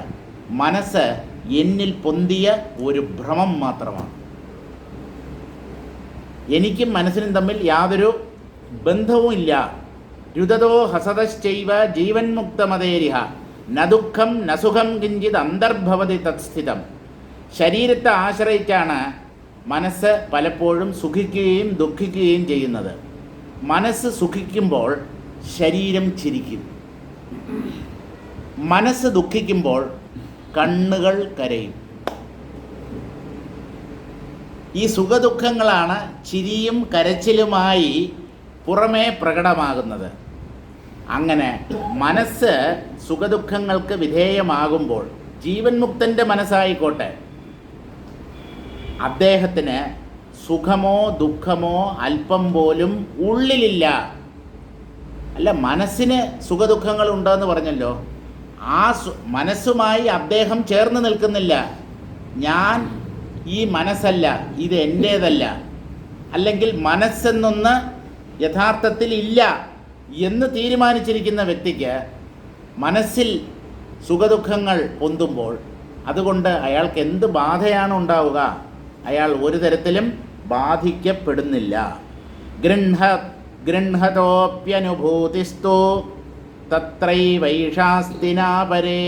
മനസ്സ് എന്നിൽ പൊന്തിയ ഒരു ഭ്രമം മാത്രമാണ്. എനിക്കും മനസ്സിനും തമ്മിൽ യാതൊരു ബന്ധവുമില്ല. രുദതോ ഹസതശ്ചൈവ ജീവൻ മുക്തമതേരിഹ ന ദുഃഖം ന സുഖം കിഞ്ചിത് അന്തർഭവതി തത്സ്ഥിതം. ശരീരത്തെ ആശ്രയിച്ചാണ് മനസ്സ് പലപ്പോഴും സുഖിക്കുകയും ദുഃഖിക്കുകയും ചെയ്യുന്നത്. മനസ്സ് സുഖിക്കുമ്പോൾ ശരീരം ചിരിക്കും, മനസ്സ് ദുഃഖിക്കുമ്പോൾ കണ്ണുകൾ കരയും. ഈ സുഖദുഃഖങ്ങളാണ് ചിരിയും കരച്ചിലുമായി പുറമേ പ്രകടമാകുന്നത്. അങ്ങനെ മനസ്സ് സുഖദുഃഖങ്ങൾക്ക് വിധേയമാകുമ്പോൾ, ജീവൻ മുക്തൻ്റെ മനസ്സായിക്കോട്ടെ, അദ്ദേഹത്തിന് സുഖമോ ദുഃഖമോ അല്പം പോലും ഉള്ളിലില്ല. അല്ല, മനസ്സിന് സുഖദുഃഖങ്ങൾ ഉണ്ടെന്ന് പറഞ്ഞല്ലോ, ആ മനസ്സുമായി അദ്ദേഹം ചേർന്ന് നിൽക്കുന്നില്ല. ഞാൻ ഈ മനസ്സല്ല, ഇത് എൻ്റേതല്ല, അല്ലെങ്കിൽ മനസ്സെന്നൊന്ന് യഥാർത്ഥത്തിൽ ഇല്ല എന്ന് തീരുമാനിച്ചിരിക്കുന്ന വ്യക്തിക്ക് മനസ്സിൽ സുഖദുഃഖങ്ങൾ പൊന്തുമ്പോൾ അതുകൊണ്ട് അയാൾക്ക് എന്ത് ബാധയാണ് ഉണ്ടാവുക? അയാൾ ഒരു തരത്തിലും ബാധിക്കപ്പെടുന്നില്ല. ഗൃഹതോപ്യനുഭൂതിസ്തു തത്രൈവൈഷാസ്തിനാപരേ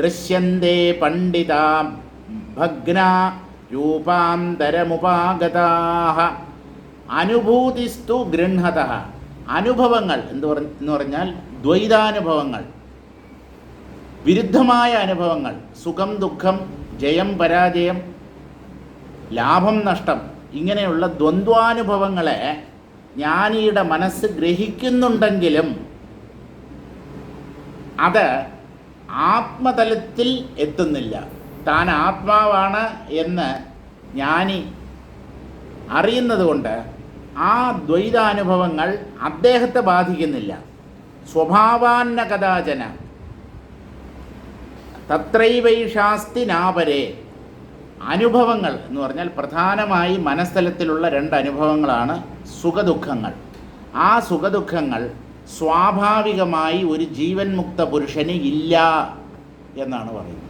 ദൃശ്യന്തേ പണ്ഡിത ഭഗ്ന രൂപാന്തരമുപാഗതാഃ. അനുഭൂതിസ്തു ഗൃഹതഃ. അനുഭവങ്ങൾ എന്ന് പറഞ്ഞാൽ ദ്വൈതാനുഭവങ്ങൾ, വിരുദ്ധമായ അനുഭവങ്ങൾ, സുഖം ദുഃഖം, ജയം പരാജയം, ലാഭം നഷ്ടം, ഇങ്ങനെയുള്ള ദ്വന്ദ്വാനുഭവങ്ങളെ ജ്ഞാനിയുടെ മനസ്സ് ഗ്രഹിക്കുന്നുണ്ടെങ്കിലും അത് ആത്മതലത്തിൽ എത്തുന്നില്ല. താൻ ആത്മാവാണ് എന്ന് ജ്ഞാനി അറിയുന്നത് കൊണ്ട് ആ ദ്വൈതാനുഭവങ്ങൾ അദ്ദേഹത്തെ ബാധിക്കുന്നില്ല. സ്വഭാവാന്ന കഥാചന തത്രൈവൈഷാസ്തി നാപരേ. അനുഭവങ്ങൾ എന്ന് പറഞ്ഞാൽ പ്രധാനമായി മനസ്തലത്തിലുള്ള രണ്ട് അനുഭവങ്ങളാണ് സുഖദുഃഖങ്ങൾ. ആ സുഖദുഃഖങ്ങൾ സ്വാഭാവികമായി ഒരു ജീവൻ മുക്ത പുരുഷന് ഇല്ല എന്നാണ് പറയുന്നത്.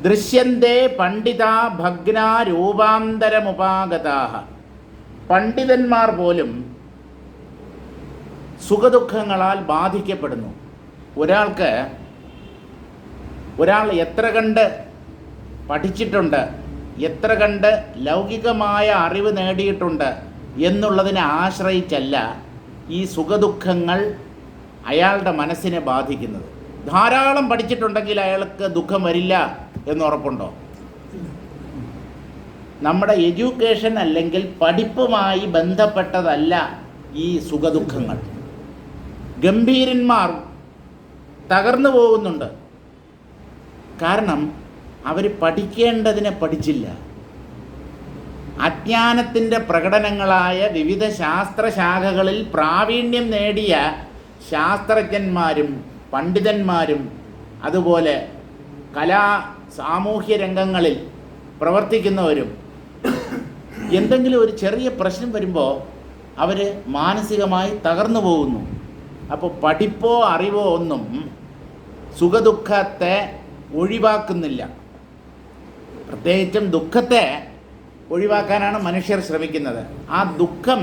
ദൃശ്യന്തേ പണ്ഡിത ഭഗ്ന രൂപാന്തരമുപാഗതാഃ. പണ്ഡിതന്മാർ പോലും സുഖദുഃഖങ്ങളാൽ ബാധിക്കപ്പെടുന്നു. ഒരാൾ എത്ര കണ്ട് പഠിച്ചിട്ടുണ്ട്, എത്ര കണ്ട് ലൗകികമായ അറിവ് നേടിയിട്ടുണ്ട് എന്നുള്ളതിനെ ആശ്രയിച്ചല്ല ഈ സുഖദുഃഖങ്ങൾ അയാളുടെ മനസ്സിനെ ബാധിക്കുന്നത്. ധാരാളം പഠിച്ചിട്ടുണ്ടെങ്കിൽ അയാൾക്ക് ദുഃഖം വരില്ല എന്ന് ഉറപ്പുണ്ടോ? നമ്മുടെ എഡ്യൂക്കേഷൻ അല്ലെങ്കിൽ പഠിപ്പുമായി ബന്ധപ്പെട്ടതല്ല ഈ സുഖദുഃഖങ്ങൾ. ഗംഭീരന്മാർ തകർന്നു പോകുന്നുണ്ട്. കാരണം അവർ പഠിക്കേണ്ടതിനെ പഠിച്ചില്ല. അജ്ഞാനത്തിൻ്റെ പ്രകടനങ്ങളായ വിവിധ ശാസ്ത്രശാഖകളിൽ പ്രാവീണ്യം നേടിയ ശാസ്ത്രജ്ഞന്മാരും പണ്ഡിതന്മാരും അതുപോലെ സാമൂഹ്യ രംഗങ്ങളിൽ പ്രവർത്തിക്കുന്നവരും എന്തെങ്കിലും ഒരു ചെറിയ പ്രശ്നം വരുമ്പോൾ അവർ മാനസികമായി തകർന്നു പോകുന്നു. അപ്പോൾ പഠിപ്പോ അറിവോ ഒന്നും സുഖദുഃഖത്തെ ഒഴിവാക്കുന്നില്ല. പ്രത്യേകിച്ചും ദുഃഖത്തെ ഒഴിവാക്കാനാണ് മനുഷ്യർ ശ്രമിക്കുന്നത്. ആ ദുഃഖം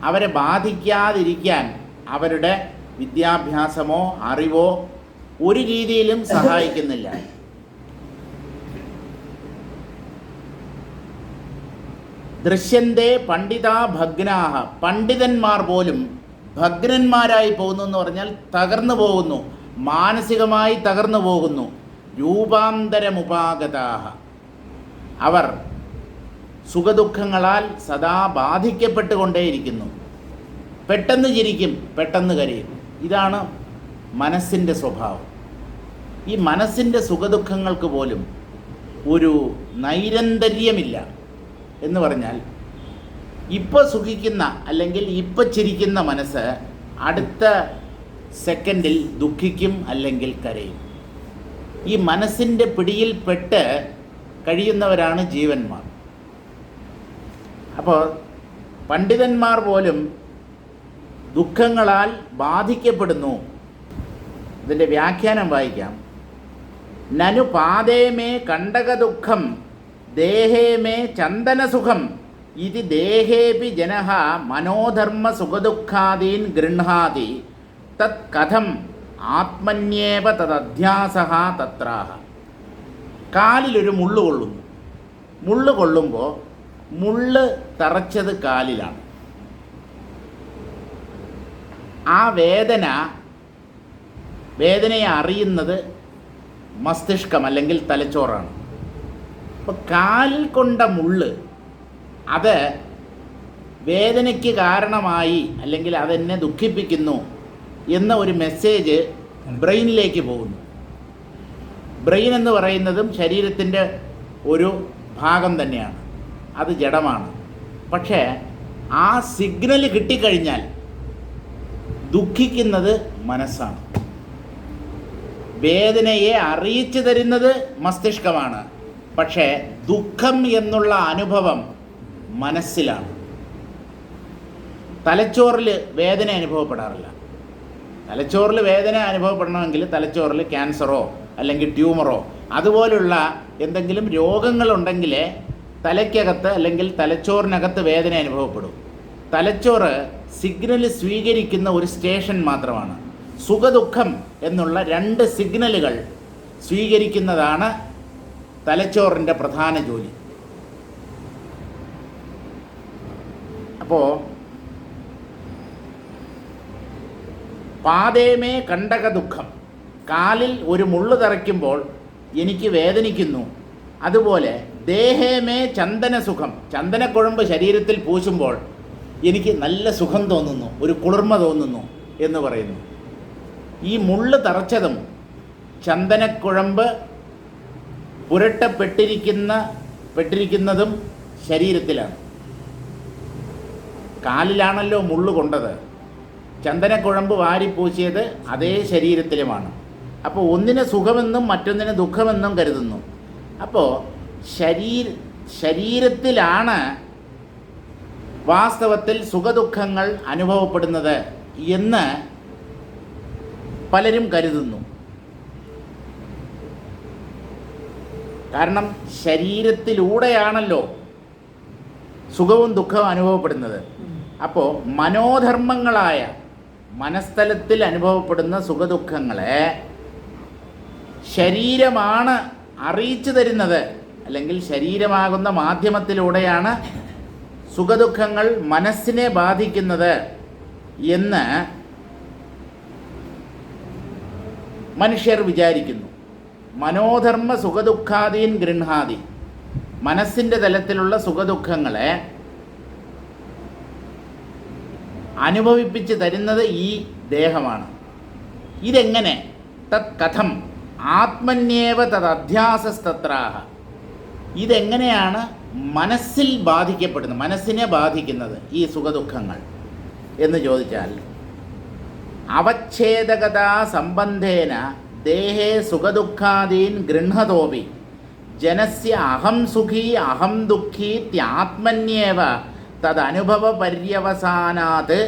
അവരെ ബാധിക്കാതിരിക്കാൻ അവരുടെ വിദ്യാഭ്യാസമോ അറിവോ ഒരു രീതിയിലും സഹായിക്കുന്നില്ല. ദൃശ്യന്തേ പണ്ഡിത ഭഗ്നാഹ. പണ്ഡിതന്മാർ പോലും ഭഗ്നന്മാരായി പോകുന്നു എന്ന് പറഞ്ഞാൽ തകർന്നു പോകുന്നു. മാനസികമായി തകർന്നു പോകുന്നു. രൂപാന്തരമുപാഗതാഹ, അവർ സുഖദുഃഖങ്ങളാൽ സദാ ബാധിക്കപ്പെട്ടുകൊണ്ടേയിരിക്കുന്നു. പെട്ടെന്ന് ചിരിക്കും, പെട്ടെന്ന് കരയും. ഇതാണ് മനസ്സിൻ്റെ സ്വഭാവം. ഈ മനസ്സിൻ്റെ സുഖദുഃഖങ്ങൾക്ക് പോലും ഒരു നൈരന്തര്യമില്ല. എന്ന് പറഞ്ഞാൽ ഇപ്പോൾ സുഖിക്കുന്ന അല്ലെങ്കിൽ ഇപ്പോൾ ചിരിക്കുന്ന മനസ്സ് അടുത്ത സെക്കൻഡിൽ ദുഃഖിക്കും അല്ലെങ്കിൽ കരയും. ഈ മനസ്സിൻ്റെ പിടിയിൽപ്പെട്ട് കഴിയുന്നവരാണ് ജീവന്മാർ. അപ്പോൾ പണ്ഡിതന്മാർ പോലും ദുഃഖങ്ങളാൽ ബാധിക്കപ്പെടുന്നു. ഇതിൻ്റെ വ്യാഖ്യാനം വായിക്കാം. നനു പാദേമേ കണ്ടകദുഃഖം ദേഹേമേ ചന്ദനസുഖം ഇതി ദേഹേപി ജനഃ മനോധർമ്മ സുഖദുഃഖാദീൻ ഗൃഹാതി തത് കഥം ആത്മന്യേവ തദധ്യാസഃ തത്രാഹ. കാലിലൊരു മുള്ളു കൊള്ളുന്നു. മുള്ളു കൊള്ളുമ്പോൾ മുള്ള് തറച്ചത് കാലിലാണ്. ആ വേദനയെ അറിയുന്നത് മസ്തിഷ്കം അല്ലെങ്കിൽ തലച്ചോറാണ്. അപ്പോൾ കാലിൽ കൊണ്ട മുള്ള് അത് വേദനയ്ക്ക് കാരണമായി അല്ലെങ്കിൽ അതെന്നെ ദുഃഖിപ്പിക്കുന്നു എന്ന ഒരു മെസ്സേജ് ബ്രെയിനിലേക്ക് പോകുന്നു. ബ്രെയിൻ എന്ന് പറയുന്നതും ശരീരത്തിൻ്റെ ഒരു ഭാഗം തന്നെയാണ്. അത് ജഡമാണ്. പക്ഷേ ആ സിഗ്നൽ കിട്ടിക്കഴിഞ്ഞാൽ ദുഃഖിക്കുന്നത് മനസ്സാണ്. വേദനയെ അറിയിച്ചു തരുന്നത് മസ്തിഷ്കമാണ്. പക്ഷേ ദുഃഖം എന്നുള്ള അനുഭവം മനസ്സിലാണ്. തലച്ചോറിൽ വേദന അനുഭവപ്പെടാറില്ല. തലച്ചോറിൽ വേദന അനുഭവപ്പെടണമെങ്കിൽ തലച്ചോറിൽ ക്യാൻസറോ അല്ലെങ്കിൽ ട്യൂമറോ അതുപോലുള്ള എന്തെങ്കിലും രോഗങ്ങളുണ്ടെങ്കിൽ തലയ്ക്കകത്ത് അല്ലെങ്കിൽ തലച്ചോറിനകത്ത് വേദന അനുഭവപ്പെടും. തലച്ചോറ് സിഗ്നൽ സ്വീകരിക്കുന്ന ഒരു സ്റ്റേഷൻ മാത്രമാണ്. സുഖദുഃഖം എന്നുള്ള 2 സിഗ്നലുകൾ സ്വീകരിക്കുന്നതാണ് തലച്ചോറിൻ്റെ പ്രധാന ജോലി. അപ്പോൾ പാദേമേ കണ്ടക ദുഃഖം, കാലിൽ ഒരു മുള്ളു തറയ്ക്കുമ്പോൾ എനിക്ക് വേദനിക്കുന്നു. അതുപോലെ ദേഹേമേ ചന്ദനസുഖം, ചന്ദനക്കുഴമ്പ് ശരീരത്തിൽ പൂശുമ്പോൾ എനിക്ക് നല്ല സുഖം തോന്നുന്നു, ഒരു കുളിർമ തോന്നുന്നു എന്ന് പറയുന്നു. ഈ മുള്ള് തറച്ചതും ചന്ദനക്കുഴമ്പ് പുരട്ടപ്പെട്ടിരിക്കുന്നതും ശരീരത്തിലാണ്. കാലിലാണല്ലോ മുള്ളു കൊണ്ടത്. ചന്ദനക്കുഴമ്പ് വാരിപ്പൂശിയത് അതേ ശരീരത്തിലുമാണ്. അപ്പോൾ ഒന്നിനെ സുഖമെന്നും മറ്റൊന്നിനെ ദുഃഖമെന്നും കരുതുന്നു. അപ്പോൾ ശരീരത്തിലാണ് വാസ്തവത്തിൽ സുഖദുഃഖങ്ങൾ അനുഭവപ്പെടുന്നത് എന്ന് പലരും കരുതുന്നു. കാരണം ശരീരത്തിലൂടെയാണല്ലോ സുഖവും ദുഃഖവും അനുഭവപ്പെടുന്നത്. അപ്പോൾ മനോധർമ്മങ്ങളായ മനസ്ഥലത്തിൽ അനുഭവപ്പെടുന്ന സുഖദുഃഖങ്ങളെ ശരീരമാണ് അറിയിച്ചു തരുന്നത്, അല്ലെങ്കിൽ ശരീരമാകുന്ന മാധ്യമത്തിലൂടെയാണ് സുഖദുഃഖങ്ങൾ മനസ്സിനെ ബാധിക്കുന്നത് എന്ന് മനുഷ്യർ വിചാരിക്കുന്നു. മനോധർമ്മ സുഖദുഃഖാദീൻ ഗൃഹാതി, മനസ്സിൻ്റെ തലത്തിലുള്ള സുഖദുഃഖങ്ങളെ അനുഭവിപ്പിച്ച് തരുന്നത് ഈ ദേഹമാണ്. ഇതെങ്ങനെ? തത് കഥം ആത്മന്യേവ തദധ്യാസസ്തത്രാഹ. ഇതെങ്ങനെയാണ് മനസ്സിൽ ബാധിക്കപ്പെടുന്നത്, മനസ്സിനെ ബാധിക്കുന്നത് ഈ സുഖദുഃഖങ്ങൾ എന്ന് ചോദിച്ചാൽ, അവച്ഛേദകതാ സംബന്ധേന ദേഹേ സുഖദുഃഖാദീൻ ഗൃഹതോപി ജനസ്യ അഹം സുഖീ അഹം ദുഃഖീത്യാത്മന്യേവ തദനുഭവ പര്യവസാനാത്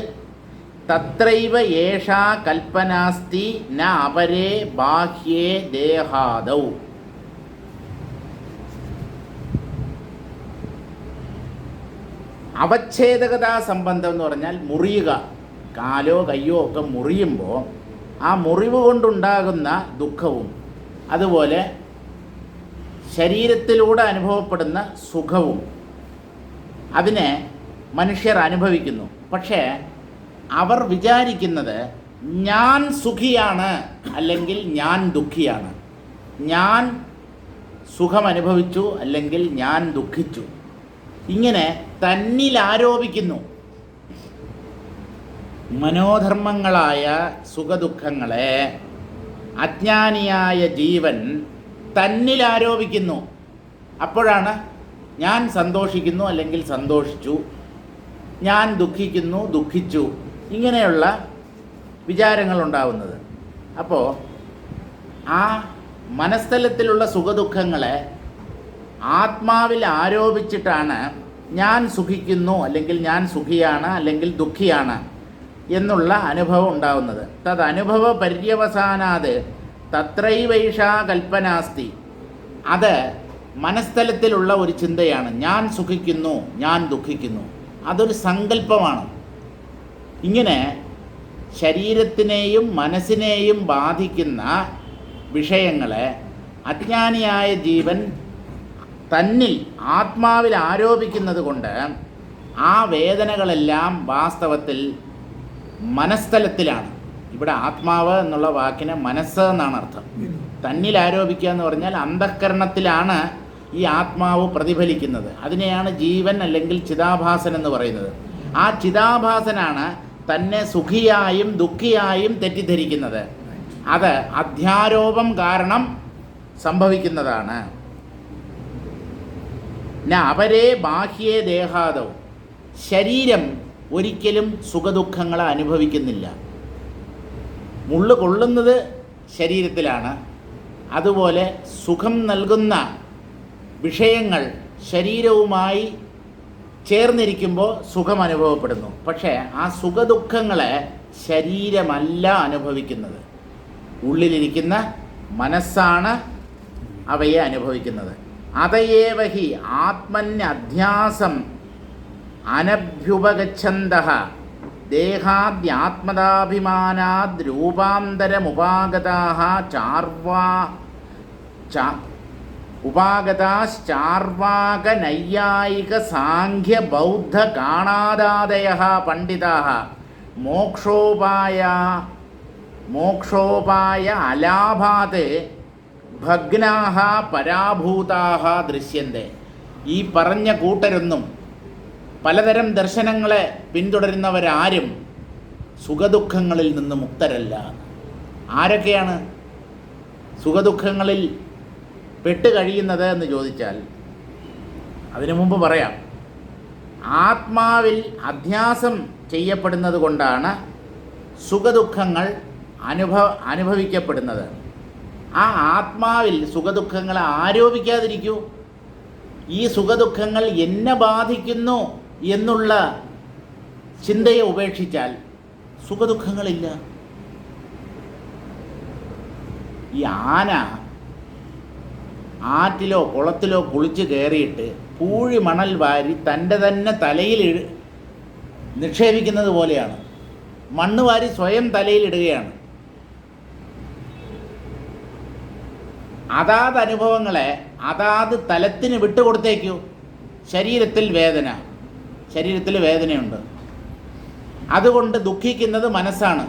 തത്രൈവ ഏഷാ കൽപ്പനാസ്തി ന അപരേ ബാഹ്യേ ദേഹാദൗ. അവച്ഛേദകതാ സംബന്ധം എന്ന് പറഞ്ഞാൽ മുറിയുക. കാലോ കയ്യോ ഒക്കെ മുറിയുമ്പോൾ ആ മുറിവ് കൊണ്ടുണ്ടാകുന്ന ദുഃഖവും അതുപോലെ ശരീരത്തിലൂടെ അനുഭവപ്പെടുന്ന സുഖവും അതിനെ മനുഷ്യർ അനുഭവിക്കുന്നു. പക്ഷേ അവർ വിചാരിക്കുന്നത് ഞാൻ സുഖിയാണ് അല്ലെങ്കിൽ ഞാൻ ദുഃഖിയാണ്, ഞാൻ സുഖം അനുഭവിച്ചു അല്ലെങ്കിൽ ഞാൻ ദുഃഖിച്ചു, ഇങ്ങനെ തന്നിൽ ആരോപിക്കുന്നു. മനോധർമ്മങ്ങളായ സുഖദുഃഖങ്ങളെ അജ്ഞാനിയായ ജീവൻ തന്നിൽ ആരോപിക്കുന്നു. അപ്പോഴാണ് ഞാൻ സന്തോഷിക്കുന്നു അല്ലെങ്കിൽ സന്തോഷിച്ചു, ഞാൻ ദുഃഖിക്കുന്നു ദുഃഖിച്ചു, ഇങ്ങനെയുള്ള വിചാരങ്ങൾ ഉണ്ടാവുന്നത്. അപ്പോൾ ആ മനസ്ഥലത്തിലുള്ള സുഖദുഃഖങ്ങളെ ആത്മാവിൽ ആരോപിച്ചിട്ടാണ് ഞാൻ സുഖിക്കുന്നു അല്ലെങ്കിൽ ഞാൻ സുഖിയാണ് അല്ലെങ്കിൽ ദുഃഖിയാണ് എന്നുള്ള അനുഭവം ഉണ്ടാവുന്നത്. തദനുഭവ പര്യവസാനാത് തത്രൈവൈഷാ കൽപ്പനാസ്തി. അത് മനസ്ഥലത്തിലുള്ള ഒരു ചിന്തയാണ്. ഞാൻ സുഖിക്കുന്നു ഞാൻ ദുഃഖിക്കുന്നു, അതൊരു സങ്കല്പമാണ്. ഇങ്ങനെ ശരീരത്തിനെയും മനസ്സിനെയും ബാധിക്കുന്ന വിഷയങ്ങളെ അജ്ഞാനിയായ ജീവൻ തന്നിൽ ആത്മാവിൽ ആരോപിക്കുന്നത് കൊണ്ട് ആ വേദനകളെല്ലാം വാസ്തവത്തിൽ മനസ്ഥലത്തിലാണ്. ഇവിടെ ആത്മാവ് എന്നുള്ള വാക്കിന് മനസ്സ് എന്നാണ് അർത്ഥം. തന്നിൽ ആരോപിക്കുക എന്ന് പറഞ്ഞാൽ അന്ധഃകരണത്തിലാണ് ഈ ആത്മാവ് പ്രതിഫലിക്കുന്നത്. അതിനെയാണ് ജീവൻ അല്ലെങ്കിൽ ചിതാഭാസൻ എന്ന് പറയുന്നത്. ആ ചിതാഭാസനാണ് തന്നെ സുഖിയായും ദുഃഖിയായും തെറ്റിദ്ധരിക്കുന്നത്. അത് അധ്യാരോപം കാരണം സംഭവിക്കുന്നതാണ്. അവരെ ബാഹ്യേ ദേഹാദോ, ശരീരം ഒരിക്കലും സുഖദുഃഖങ്ങളെ അനുഭവിക്കുന്നില്ല. മുള്ളു കൊള്ളുന്നത് ശരീരത്തിലാണ്. അതുപോലെ സുഖം നൽകുന്ന വിഷയങ്ങൾ ശരീരവുമായി ചേർന്നിരിക്കുമ്പോൾ സുഖം അനുഭവപ്പെടുന്നു. പക്ഷേ ആ സുഖദുഃഖങ്ങളെ ശരീരമല്ല അനുഭവിക്കുന്നത്, ഉള്ളിലിരിക്കുന്ന മനസ്സാണ് അവയെ അനുഭവിക്കുന്നത്. അതയേവഹി ആത്മന്യധ്യാസം അനഭ്യുപഗച്ഛന്തഃ ദേഹാദ്യാത്മതാഭിമാനാദ് രൂപാന്തരമുപാഗതാഃ ഉപാഗതാശ്ചാർവാക നൈയായിക സാഖ്യ ബൗദ്ധ ഗാണാദാദയഃ പണ്ഡിതാഃ മോക്ഷോപായ അലാഭാത് ഭഗ്നാഃ പരാഭൂതാഃ ദൃശ്യന്തെ. ഈ പറഞ്ഞ കൂട്ടരൊന്നും, പലതരം ദർശനങ്ങളെ പിന്തുടരുന്നവരാരും സുഖദുഃഖങ്ങളിൽ നിന്ന് മുക്തരല്ല. ആരൊക്കെയാണ് സുഖദുഃഖങ്ങളിൽ പെട്ട് കഴിയുന്നത് എന്ന് ചോദിച്ചാൽ അതിനു മുമ്പ് പറയാം. ആത്മാവിൽ അധ്യാസം ചെയ്യപ്പെടുന്നത് കൊണ്ടാണ് സുഖദുഃഖങ്ങൾ അനുഭവിക്കപ്പെടുന്നത്. ആ ആത്മാവിൽ സുഖദുഃഖങ്ങളെ ആരോപിക്കാതിരിക്കൂ. ഈ സുഖദുഃഖങ്ങൾ എന്നെ ബാധിക്കുന്നു എന്നുള്ള ചിന്തയെ ഉപേക്ഷിച്ചാൽ സുഖദുഃഖങ്ങളില്ല. ഈ ആന ആറ്റിലോ കുളത്തിലോ കുളിച്ച് കയറിയിട്ട് പൂഴി മണൽ വാരി തൻ്റെ തന്നെ തലയിൽ നിക്ഷേപിക്കുന്നത് പോലെയാണ്. മണ്ണ് വാരി സ്വയം തലയിലിടുകയാണ്. അതാത് അനുഭവങ്ങളെ അതാത് തലത്തിന് വിട്ടുകൊടുത്തേക്കൂ. ശരീരത്തിൽ വേദനയുണ്ട്, അതുകൊണ്ട് ദുഃഖിക്കുന്നത് മനസ്സാണ്.